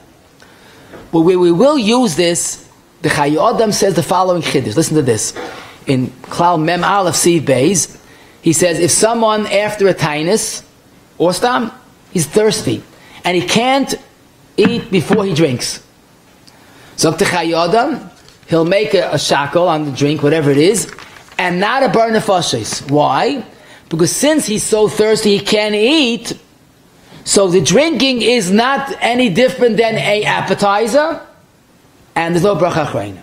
But where we will use this, the Chayei Adam says the following kiddush. Listen to this. In Klal Mem Aleph Siv Beis, he says, if someone after a tainus, or stam, he's thirsty, and he can't eat before he drinks. So up to Chayei Adam, he'll make a shackle on the drink, whatever it is, and not a bar nefashos. Why? Because since he's so thirsty he can't eat, so the drinking is not any different than a appetizer, and there's no brachaachrona.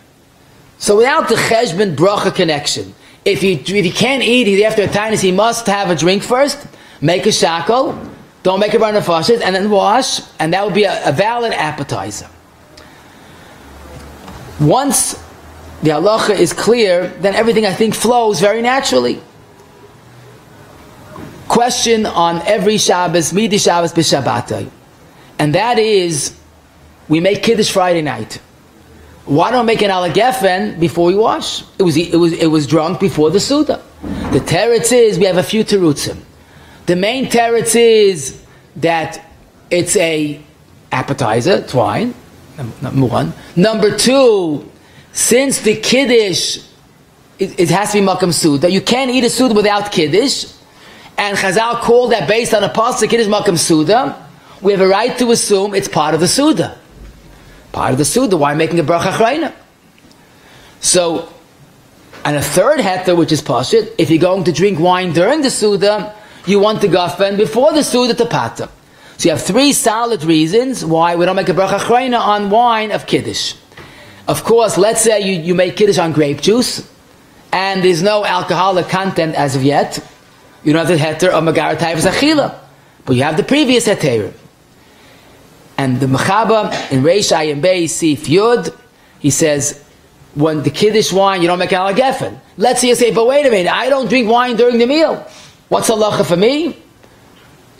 So without the cheshbon bracha connection, if he can't eat, he's after a tainus, he must have a drink first, make a shackle, don't make a bar nefashos, and then wash, and that would be a valid appetizer. Once the halacha is clear, then everything I think flows very naturally. Question on every Shabbos, midi Shabbos b'Shabbatay, and that is, we make kiddush Friday night. Why don't we make an alagefen before we wash? It was drunk before the seudah. The teretz is we have a few terutzim. The main teretz is that it's a appetizer, it's wine. Number one. Number two, since the kiddush it has to be makam seudah, you can't eat a seudah without kiddush. And Chazal called that based on a pasuk kiddush makam seudah. We have a right to assume it's part of the seudah. Part of the seudah. Why making a brachaachrona? So, and a third heta, which is pashut, if you're going to drink wine during the seudah, you want the gafen before the seudah to pata. So you have three solid reasons why we don't make a brachaachrona on wine of kiddush. Of course, let's say you make kiddush on grape juice, and there's no alcoholic content as of yet. You don't have the heter of Magar Taivas Achila, but you have the previous heter. And the Mechaba in Reish Ayin Beis Sif Yud, he says, when the kiddush wine, you don't make al gefen. Let's say you say, but wait a minute, I don't drink wine during the meal. What's halacha for me?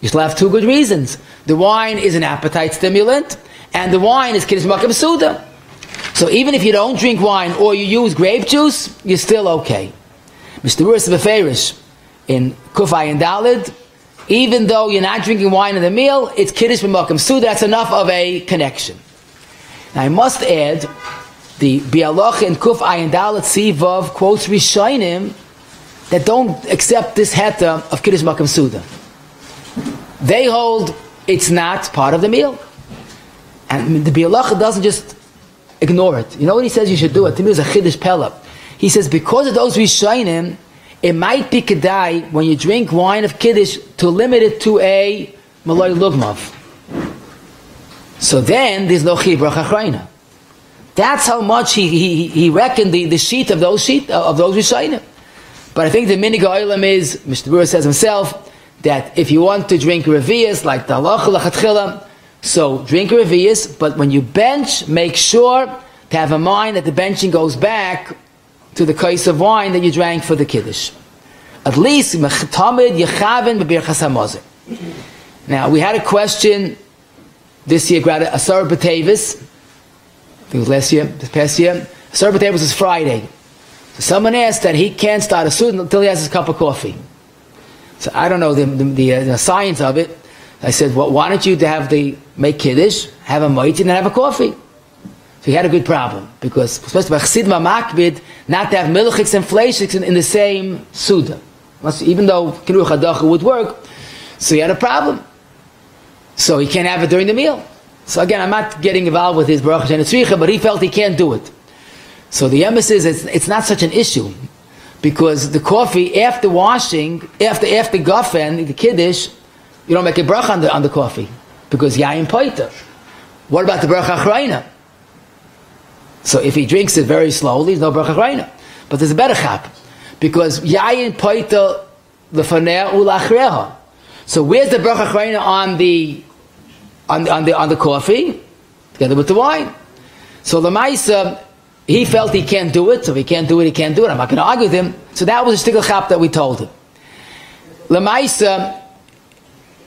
You still have two good reasons. The wine is an appetite stimulant, and the wine is kiddush makam seudah. So even if you don't drink wine or you use grape juice, you're still okay. Mr. Ruris Beferish in Kuf Ayin Dalid, even though you're not drinking wine in the meal, it's kiddush b'makam seudah. That's enough of a connection. Now I must add, the Bialoch in Kuf Ayin Dalid Sivav quotes Rishonim that don't accept this heta of kiddush makam seudah. They hold it's not part of the meal. And the Bialoch doesn't just ignore it. You know what he says you should do? It to me is a chiddush pella. He says because of those Rishonim, it might be kedai when you drink wine of kiddush to limit it to a malay lugmav. So then there's no chi brachaachrona. That's how much he reckoned the sheet of those Rishonim. But I think the minhag olam is, Mr. Brewer says himself, that if you want to drink revius like the halacha lachatchila, so drink revius, but when you bench, make sure to have in mind that the benching goes back to the kais of wine that you drank for the kiddush. At least, tamid yechaven b'birchas hamazon. Now, we had a question this year, Asar B'Tevis, I think it was last year, this past year. Asar B'Tevis is Friday. So someone asked that he can't start a seudah until he has his cup of coffee. So I don't know the science of it. I said, well, why don't you make kiddush, have a motzeiYom, and have a coffee? So he had a good problem, because especially by chassid makbid, not to have milchiks and fleishiks in the same seudah. Even though kiruch hadacha would work, so he had a problem. So he can't have it during the meal. So again, I'm not getting involved with his bracha and tzricha, but he felt he can't do it. So the emphasis is it's not such an issue, because the coffee after washing, after gafen, the kiddush, you don't make a bracha on the coffee, because yayin poita. What about the brachaachrona? So if he drinks it very slowly, there's no brachaachrona. But there's a better chap, because yayin poita lefaneh ulachreha. So where's the brachaachrona on the coffee? Together with the wine. So the Maisa, he felt he can't do it, so if he can't do it, he can't do it. I'm not going to argue with him. So that was a shtickle chap that we told him. The Maisa,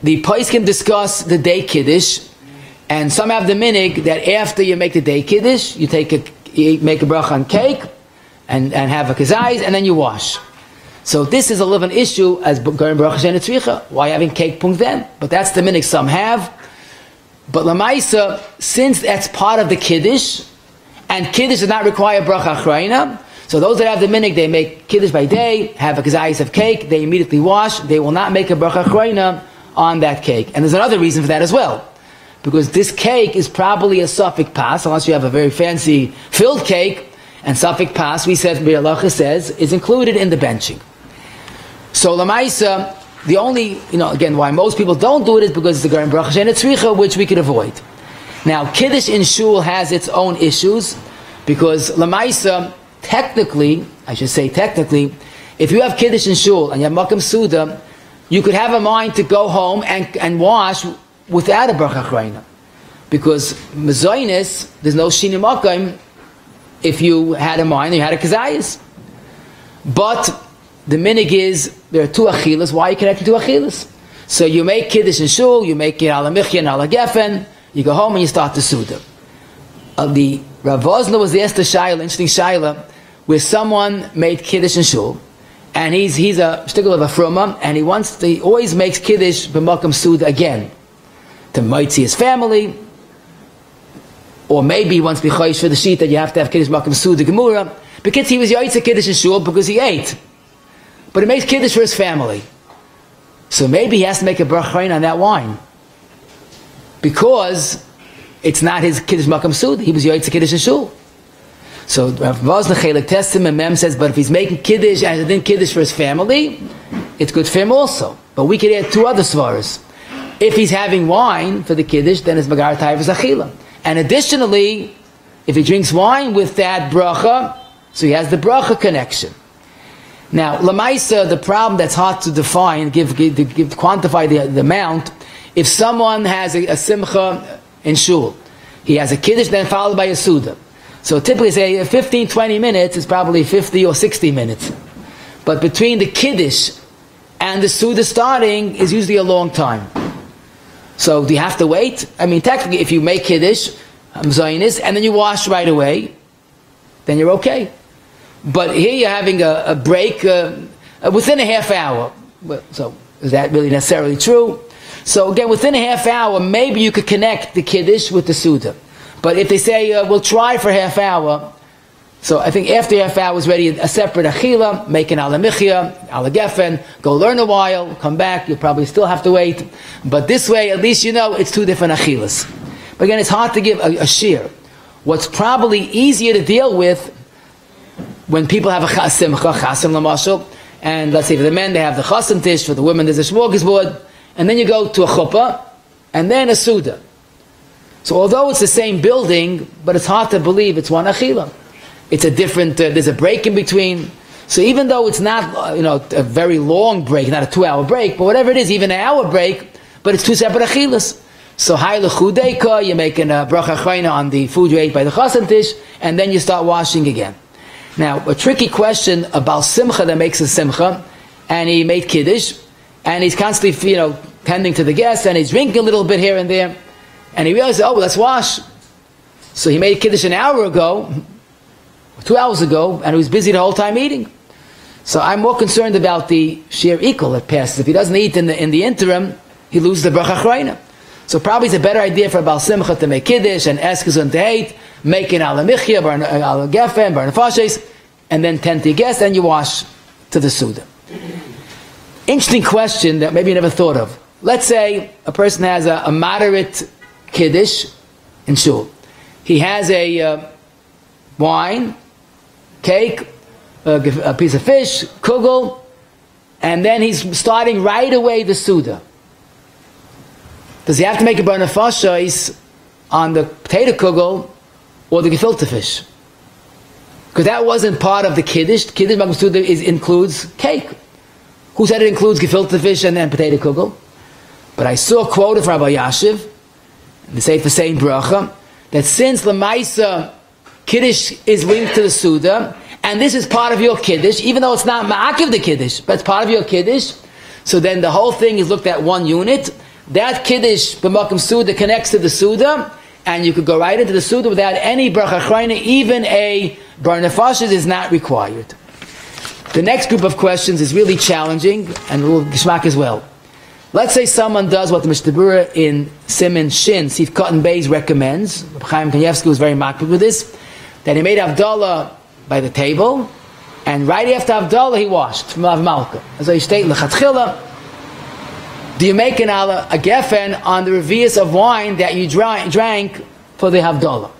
the poskim discuss the day kiddush, and some have the minhag that after you make the day kiddush, you make a bracha on cake, and have a kazayis, and then you wash. So this is a living issue as going bracha tzricha. Why having cake punkt then? But that's the minhag some have. But lamaisa, since that's part of the kiddush, and kiddush does not require brachaachrona, so those that have the minhag, they make kiddush by day, have a kazayis of cake, they immediately wash, they will not make a brachaachrona on that cake. And there's another reason for that as well. Because this cake is probably a suffix pas, unless you have a very fancy filled cake, and suffix pas, we said, halacha says, is included in the bentching. So lamaisa, the only, again, why most people don't do it is because it's the Garin Bracha and Tzricha, which we could avoid. Now, Kiddush in Shul has its own issues, because lamaisa, technically, if you have Kiddush in Shul and you have Makam Seudah, you could have a mind to go home and wash without a brachaachrona, because mezonos, there's no shini makam if you had a mind, you had a kazayis. But the minhag is, there are two achilas. Why are you connected to achilas? So you make kiddush in shul, you make it ala michya and ala gefen, you go home and you start the seudah. The Rav Vosner was the Esther Shaila, interesting Shaila, where someone made kiddush in shul, and he's a shtickle of a fruma, and he always makes kiddush b'makam seudah again, to motzei his family, or maybe he wants to be choish for the sheet that you have to have kiddush makam seudah gemura, because he was yaitz kiddush in shul because he ate. But he makes kiddush for his family. So maybe he has to make a bracha on that wine. Because it's not his kiddush makam seudah. He was yaitz kiddush in shul. So Rav Vosner Chelik tests him, and Mem says, but if he's making kiddush and then kiddush for his family, it's good for him also. But we could add two other svaras. If he's having wine for the kiddush, then it's magar tayvus achila. And additionally, if he drinks wine with that bracha, so he has the bracha connection. Now, lamaisa, the problem that's hard to define, quantify the amount, if someone has a simcha in shul, he has a kiddush then followed by a seudah. So typically say 15, 20 minutes is probably 50 or 60 minutes. But between the kiddush and the seudah starting is usually a long time. So do you have to wait? I mean, technically, if you make kiddush, mezonos, and then you wash right away, then you're okay. But here you're having a break within a half hour. So is that really necessarily true? So again, within a half hour, maybe you could connect the kiddush with the seudah. But if they say, we'll try for half hour, so I think after half hour is ready, a separate achila, make an ala michya, ala gefen, go learn a while, come back, you'll probably still have to wait. But this way, at least you know it's two different achilas. But again, it's hard to give a shear. What's probably easier to deal with when people have a simcha, chasim lamashal, and let's say for the men they have the chasim tish, for the women there's a smorgasbord, and then you go to a chuppah, and then a seudah. So although it's the same building, but it's hard to believe it's one achila. It's a different, there's a break in between. So even though it's not, a very long break, not a 2-hour break, but whatever it is, even an hour break, but it's two separate achilas. So haylechudeika, you're making a brachaachrona on the food you ate by the chasim tish, and then you start washing again. Now, a tricky question about simcha that makes a simcha, and he made kiddush, and he's constantly, tending to the guests, and he's drinking a little bit here and there, and he realized, let's wash. So he made kiddush an hour ago, 2 hours ago, and he was busy the whole time eating. So I'm more concerned about the sheer equal that passes. If he doesn't eat in the interim, he loses the brachaachrona. So probably it's a better idea for a Baal Simcha to make kiddush and eskazun to hate, make an ala michya, burn ala gefen, burn fashes, and then tend to guests, and you wash to the seudah. Interesting question that maybe you never thought of. Let's say a person has a moderate kiddush in shul. He has a wine, cake, a piece of fish, kugel, and then he's starting right away the seudah. Does he have to make a burn fashes on the potato kugel or the gefilte fish? Because that wasn't part of the kiddush. Kiddush makam seudah includes cake. Who said it includes gefilte fish and then potato kugel? But I saw a quote of Rabbi Yashiv, they say the same bracha, that since Lamaisa Kiddush is linked to the seudah, and this is part of your kiddush, even though it's not ma'akiv the kiddush, but it's part of your kiddush, so then the whole thing is looked at one unit. That kiddush, b'makom seudah, connects to the seudah, and you could go right into the seudah without any brachaachrona, even a bar nefashis is not required. The next group of questions is really challenging, and will gishmak as well. Let's say someone does what the Mishnah Berurah in Siman Shin, Sif Cotton Bays recommends. Chaim Kanievsky was very makbid with this, that he made Havdalah by the table, and right after Havdalah he washed from malka. As I state, lechatchila, do you make a gefen on the revius of wine that you drank for the Havdalah?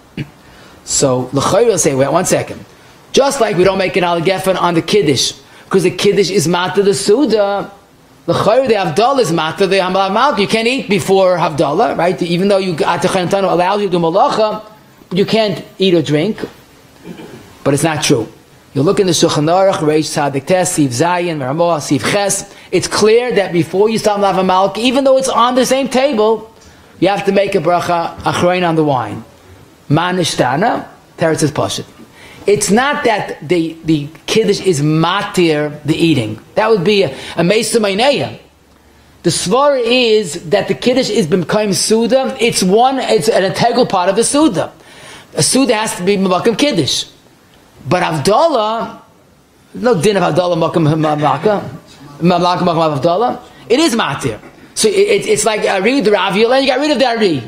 So l'chayr will say, wait 1 second. Just like we don't make an gefen on the kiddush, because the kiddush is matter the seudah. The chayr, the Havdalah is matter the malka. You can't eat before Havdalah, right? Even though you allows you to do malacha, you can't eat or drink. But it's not true. You look in the Shulchan Aruch, Reish Tzadik Tes, Siv Zayin, Ramoah, Siv Ches. It's clear that before you start malava malka, even though it's on the same table, you have to make a brachaachrona on the wine. Manishtana, Teretz is Pashut. It's not that the kiddush is matir the eating. That would be a mezonos. The svara is that the kiddush is becoming seudah. It's an integral part of the seudah. A seudah has to be malka kiddush. But Havdalah, no din of Havdalah malka Havdalah. It is matir. So it's like Ari the Raviyah, and you got rid of the Ari.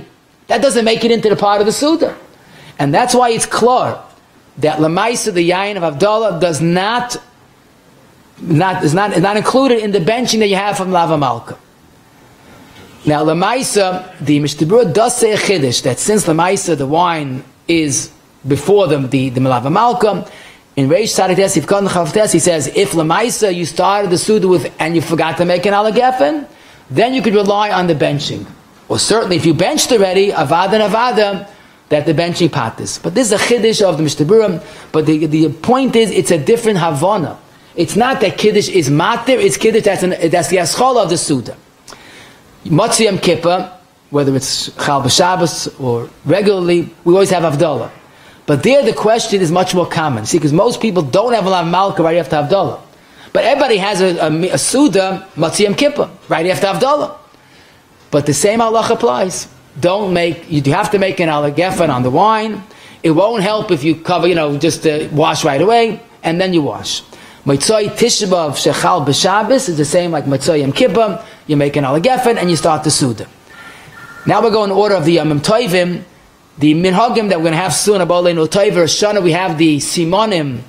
That doesn't make it into the part of the seudah. And that's why it's klar that lamaisa the yain of Havdalah is not included in the bentching that you have from lava malka. Now lamaisa, the Mishnah Berurah does say a kiddush that since lamaisa the wine is before the melave malka, in Reish Tzadik Tes Sif Cotton Tes he says if lamaisa you started the seudah with and you forgot to make an gefen, then you could rely on the bentching. Or certainly if you benched already avada that the bentching patis. But this is a kiddush of the Mishnah Berurah. But the point is, it's a different havana. It's not that kiddush is matir, it's kiddush that's the aschola of the seudah. motzeiYom Kippur, whether it's chal b'Shabbos or regularly, we always have Havdalah. But there the question is much more common. See, because most people don't have a lot of malka right after Havdalah. But everybody has a seudah, motzeiYom Kippur, right after Havdalah. But the same halacha applies. You have to make an gefen on the wine. It won't help if you cover, just wash right away, and then you wash. Motzei Tisha B'Av Shechal B'Shabbos is the same like motzeiYom Kippur. You make an gefen and you start the seudah. Now we're going in order of the Yom Tovim, the minhagim that we're going to have soon. About Leinu Toiver Shana, we have the simonim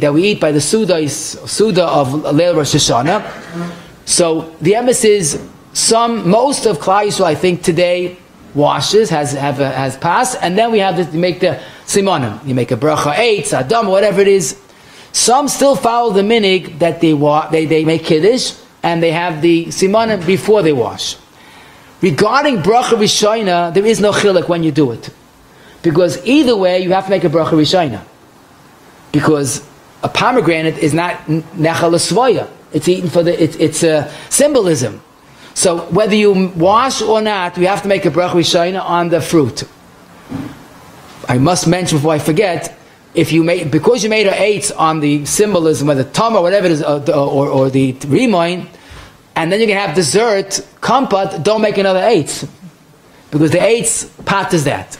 that we eat by the seudah of Leil Rosh Hashanah. So the emes is most of Klal Yisrael, I think today washes has passed, and then we have to make the simonim. You make a bracha 8, adam, whatever it is. Some still follow the minhag that they make kiddush and they have the simonim before they wash. Regarding bracha rishona, there is no chiluk when you do it, because either way you have to make a bracha rishona, because a pomegranate is not nechal l'svoya. It's eaten for it's a symbolism. So whether you wash or not, we have to make a bracha rishona on the fruit. I must mention before I forget, because you made an eights on the symbolism, whether tam or whatever it is, or the rimoin, and then you can have dessert, kampat, don't make another eights, because the eights pat is that.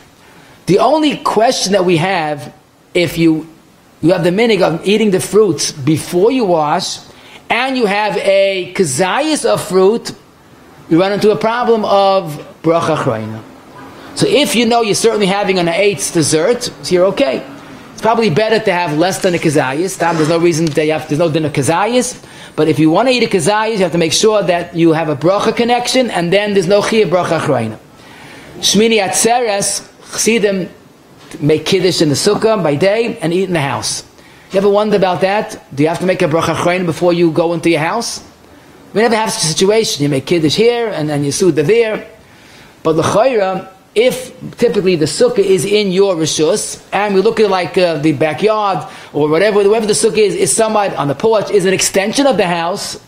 The only question that we have, if you have the minhag of eating the fruits before you wash, and you have a kazayas of fruit, you run into a problem of brachaachrona. So if you know you're certainly having an eighth dessert, so you're okay. It's probably better to have less than a kazayas. There's no reason there's no dinner kazayas. But if you want to eat a kazayas, you have to make sure that you have a bracha connection, and then there's no chiyuv brachaachrona. Shmini Atzeres, Chassidim make kiddush in the sukkah by day and eat in the house. You ever wonder about that? Do you have to make a brachaachrona before you go into your house? We never have such a situation. You make kiddush here and then you seudah there. But l'chayra, if typically the sukkah is in your rishus, and we look at like the backyard or wherever the sukkah is somewhat on the porch, is an extension of the house,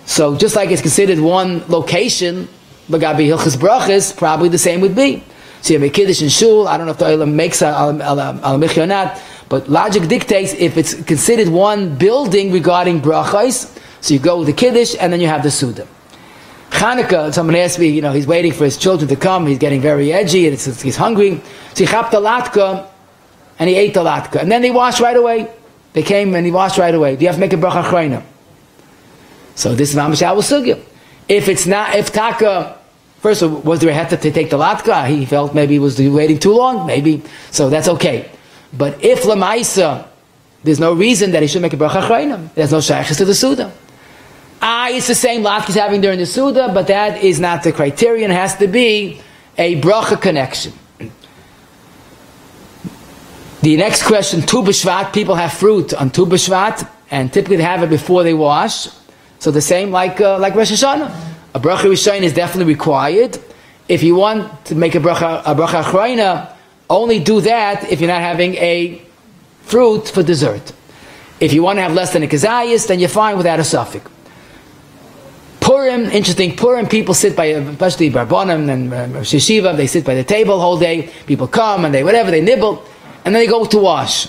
So just like it's considered one location, B'gabi Hilchas Brachas, probably the same would be. So you have a kiddush in shul. I don't know if the Olam makes al michi or not, but logic dictates if it's considered one building regarding brachas, so you go with the kiddush and then you have the seudah. Chanukah, someone asked me, he's waiting for his children to come. He's getting very edgy and he's hungry. So he chapped the latka and he ate the latka, and then they washed right away. They came and he washed right away. Do you have to make a brachaachrona? So this is mamash our sugya. If taka, first of all, was there a heta to take the latka? He felt maybe he was waiting too long, maybe. So that's okay. But if lamaisa, there's no reason that he should make a brachaachrona. There's no shaykhs to the seudah. It's the same latka he's having during the seudah, but that is not the criterion. It has to be a bracha connection. The next question, Tu B'Shvat, people have fruit on Tu B'Shvat, and typically they have it before they wash. So the same like Rosh Hashanah. A bracha rishon is definitely required. If you want to make a brachaachrona, only do that if you're not having a fruit for dessert. If you want to have less than a kazayas, then you're fine without a suffix. Purim, interesting. Purim, people sit by, especially Barbonim and Shishiva, they sit by the table the whole day. People come and they nibble, and then they go to wash.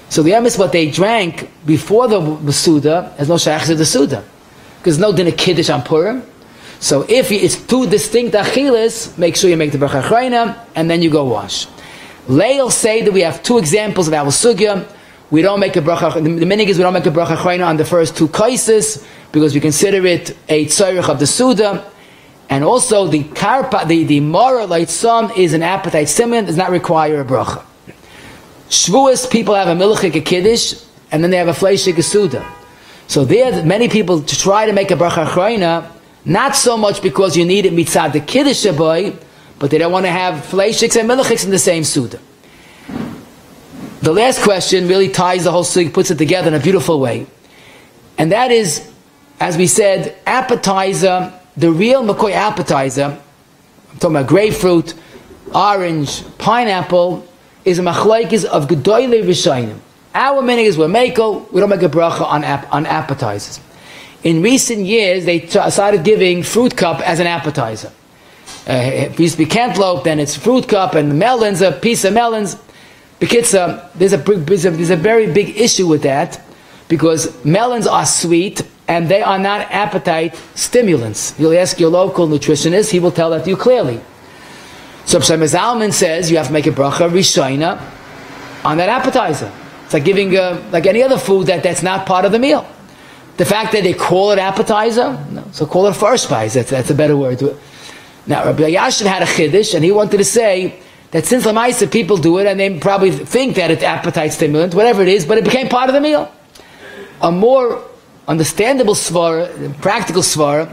So the emes, what they drank before the seudah has no shaykh to the seudah, because there's no din of kiddush on Purim. So if it's two distinct achilas, make sure you make the brachaachrona and then you go wash. Leil say that we have two examples of our sugya. We don't make a bracha. The minhag is we don't make a brachaachrona on the first two kaises because we consider it a tzorich of the seudah, and also the karpa, the mara like some is an appetite stimulant, does not require a bracha. Shvuas, people have a milchik, a kiddush, and then they have a fleishik, a seudah. So there, many people try to make a brachaachrona, not so much because you need it mitzad the kiddush boy, but they don't want to have fleishiks and milchiks in the same seudah. The last question really ties the whole sugya, puts it together in a beautiful way, and that is, as we said, appetizer. The real McCoy appetizer, I'm talking about grapefruit, orange, pineapple, is a machlokes of gedoylei rishonim. Our minhag is we don't make a bracha on appetizers. In recent years, they started giving fruit cup as an appetizer. It used to be cantaloupe, then it's fruit cup, and melons, a piece of melons. Bekitza, there's a very big issue with that, because melons are sweet, and they are not appetite stimulants. You'll ask your local nutritionist, he will tell that to you clearly. So Pshat Zalman says you have to make a bracha rishona on that appetizer. It's like giving like any other food that's not part of the meal. The fact that they call it appetizer, no, so call it first spice. That's a better word. Now Rabbi Yashin had a kiddush, and he wanted to say that since Lamaisa people do it, and they probably think that it's appetite stimulant, whatever it is, but it became part of the meal. A more understandable svara, practical svara,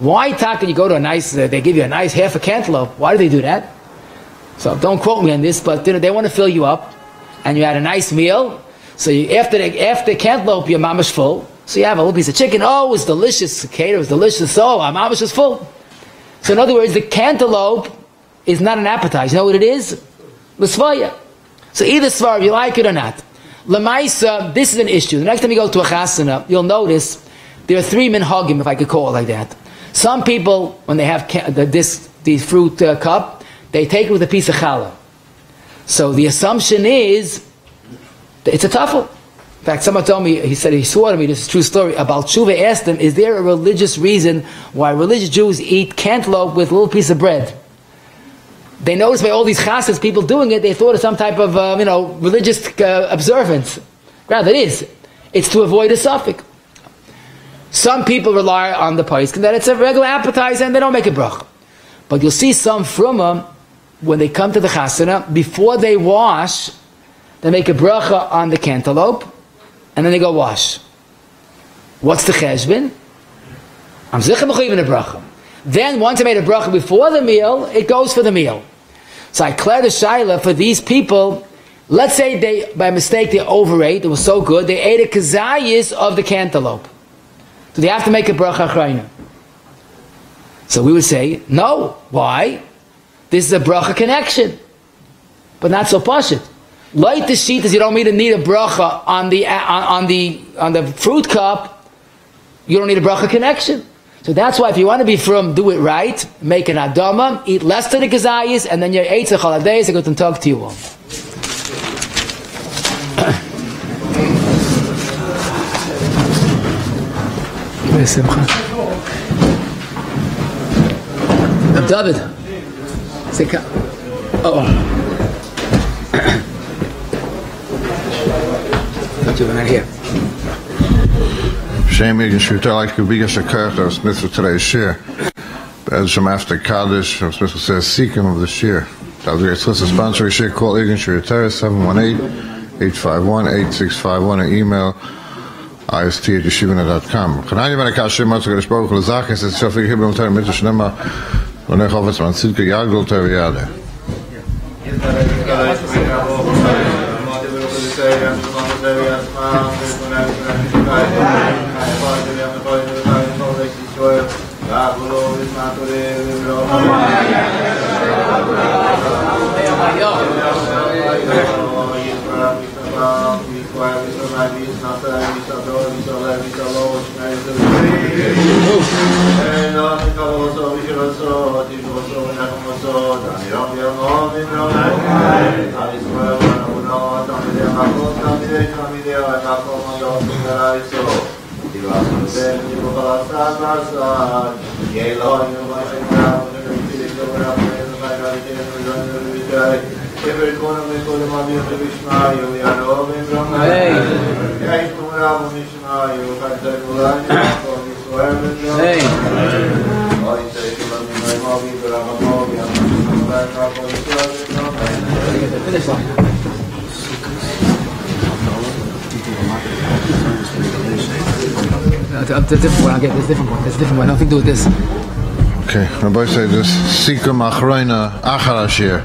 why can you go to a nice, they give you a nice half a cantaloupe, why do they do that? So don't quote me on this, but they want to fill you up, and you had a nice meal, so after cantaloupe you're mamash full, so you have a little piece of chicken, oh it's delicious, cater was delicious, so I'm mamash is full. So in other words, the cantaloupe is not an appetizer. You know what it is? L'svaya. So either svara, you like it or not. Lamaisa, this is an issue. The next time you go to a chasana, you'll notice there are three minhagim, if I could call it like that. Some people, when they have the fruit cup, they take it with a piece of challah. So the assumption is it's a tafel. In fact, someone told me, he swore to me, this is a true story, about tshuva, asked him, is there a religious reason why religious Jews eat cantaloupe with a little piece of bread? They noticed by all these chasas, people doing it, they thought of some type of, religious observance. Rather, it is. It's to avoid a suffix. Some people rely on the paiskin that it's a regular appetizer and they don't make a bracha. But you'll see some fruma, when they come to the chasana, before they wash, they make a bracha on the cantaloupe, and then they go wash. What's the cheshbon? I'm zichar b'chayvin a bracha. Then once I made a bracha before the meal, it goes for the meal. So I clear the shaila for these people. Let's say they, by mistake, they overate. It was so good, they ate a kazayis of the cantaloupe. Do they have to make a brachaachrona? So we would say, no. Why? This is a bracha connection, but not so pashut. Like the sheet is you don't need a bracha on the fruit cup. you don't need a bracha connection. So that's why if you want to be from, do it right, make an adama, eat less than the gazayis, and then your eitzah chaladeis, I go to talk to you all. David, thought you were not here. Shame making sure like the biggest character of Smith for today's share. As from after kiddush, Smith says seek him of the share. That was a explicit sponsor share. Call Egan Shir 718-851-8651 or email ist@yeshivana.com. Kanani ben akashim matzah gedish baruch lezach es shafik hibim tar mitzvah shnema v'nech ofetz man tzidka yagdol teriyade. The different one. I'll get this different one. This different one. Nothing to do with this. Okay, Rabbi said this. Sikum Achrona Acharashir.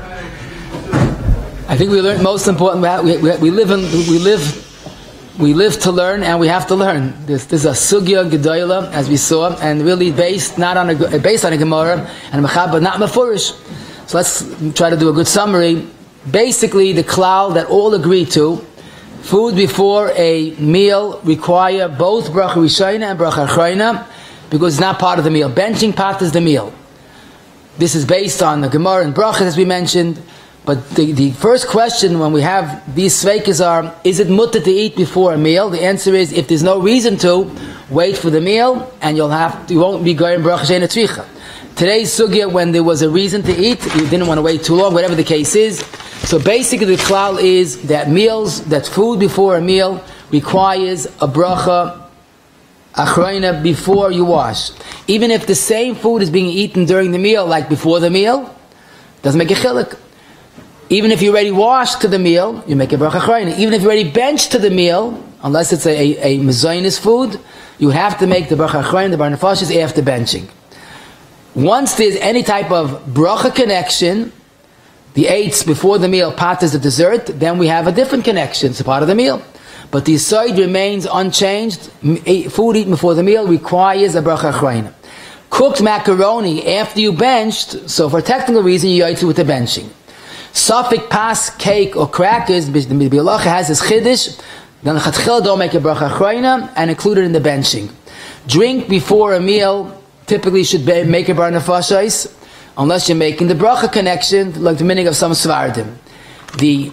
I think we learned most important. We live to learn, and we have to learn. This is a sugya gedola, as we saw, and really based on a Gemara and a mechab, but not mefurish. So let's try to do a good summary. Basically, the klal that all agree to. Food before a meal require both bracha rishona and brachaachrona because it's not part of the meal. Bentching part is the meal. This is based on the Gemara and Bracha, as we mentioned. But the first question when we have these sveikas are, is it mutter to eat before a meal? The answer is, if there's no reason to, wait for the meal and you won't be going bracha she'eina tzricha. Today's sugya, when there was a reason to eat, you didn't want to wait too long, whatever the case is. So basically the klal is that food before a meal requires a bracha achrona before you wash. Even if the same food is being eaten during the meal, like before the meal, doesn't make a chiluk. Even if you already washed to the meal, you make a bracha achrona. Even if you already benched to the meal, unless it's a mezonos food, you have to make the bracha achrona, the bar nefashis, after benching. Once there's any type of bracha connection, the eights before the meal, pat is the dessert, then we have a different connection, it's a part of the meal. But the side remains unchanged. Food eaten before the meal requires a bracha achrona. Cooked macaroni after you benched, so for a technical reason you eat it with the benching. Suffix pas, cake or crackers, the halacha has this kiddush, then the don't make a bracha achrona and include it in the benching. Drink before a meal typically should make a bar nefashos, unless you're making the bracha connection, like the minhag of some svardim. The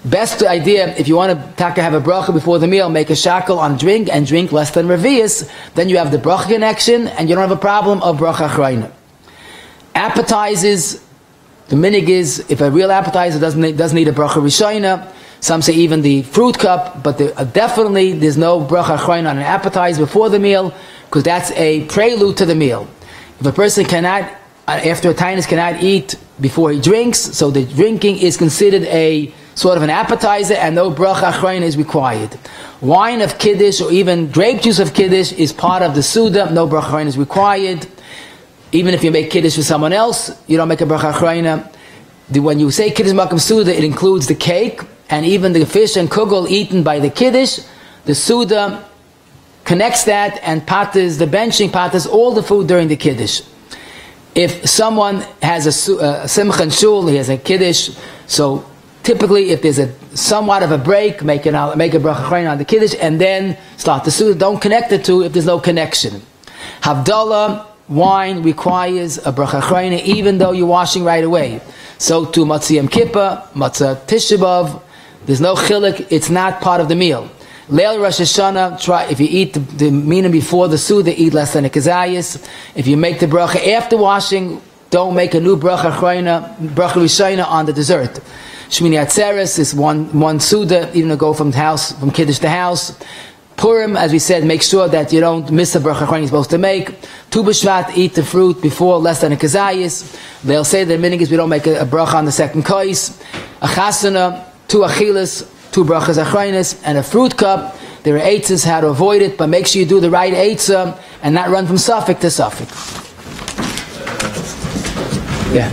best idea, if you want to have a bracha before the meal, make a shackle on drink and drink less than revius, then you have the bracha connection and you don't have a problem of bracha achrona. Appetizers, the minhag is, if a real appetizer doesn't need a bracha rishona, some say even the fruit cup, but definitely there's no bracha achrona on an appetizer before the meal, because that's a prelude to the meal. If a person cannot, after a tinus, cannot eat before he drinks, so the drinking is considered a sort of an appetizer, and no bracha achrona is required. Wine of kiddush or even grape juice of kiddush is part of the seudah, no bracha achrona is required. Even if you make kiddush for someone else, you don't make a bracha achrona. When you say kiddush makam seudah, it includes the cake, and even the fish and kugel eaten by the kiddush. The seudah connects that, and patas, the benching patas, all the food during the kiddush. If someone has a simcha and shul, he has a kiddush, so Typically, if there's a somewhat of a break, make a brachaachrona on the kiddush, and then start the seudah. Don't connect the two if there's no connection. Havdala, wine requires a brachaachrona even though you're washing right away. So to motzeiYom Kippur, matzah Tisha B'Av, there's no chiluk, it's not part of the meal. Leil Rosh Hashanah, if you eat the mina before the seudah, eat less than a kazayis. If you make the bracha after washing, don't make a new bracha rishona on the dessert. Shmini Atzeres is one seudah, even to go from kiddush to house. Purim, as we said, make sure that you don't miss the bracha you're supposed to make. Tu B'Shvat, eat the fruit before less than a kazayis. They'll say that minhag is we don't make a bracha on the second kais. A chasana, 2 achilas, 2 brachaachrona, and a fruit cup. There are eitzes how to avoid it, but make sure you do the right eitzah and not run from suffix to suffix. Yeah.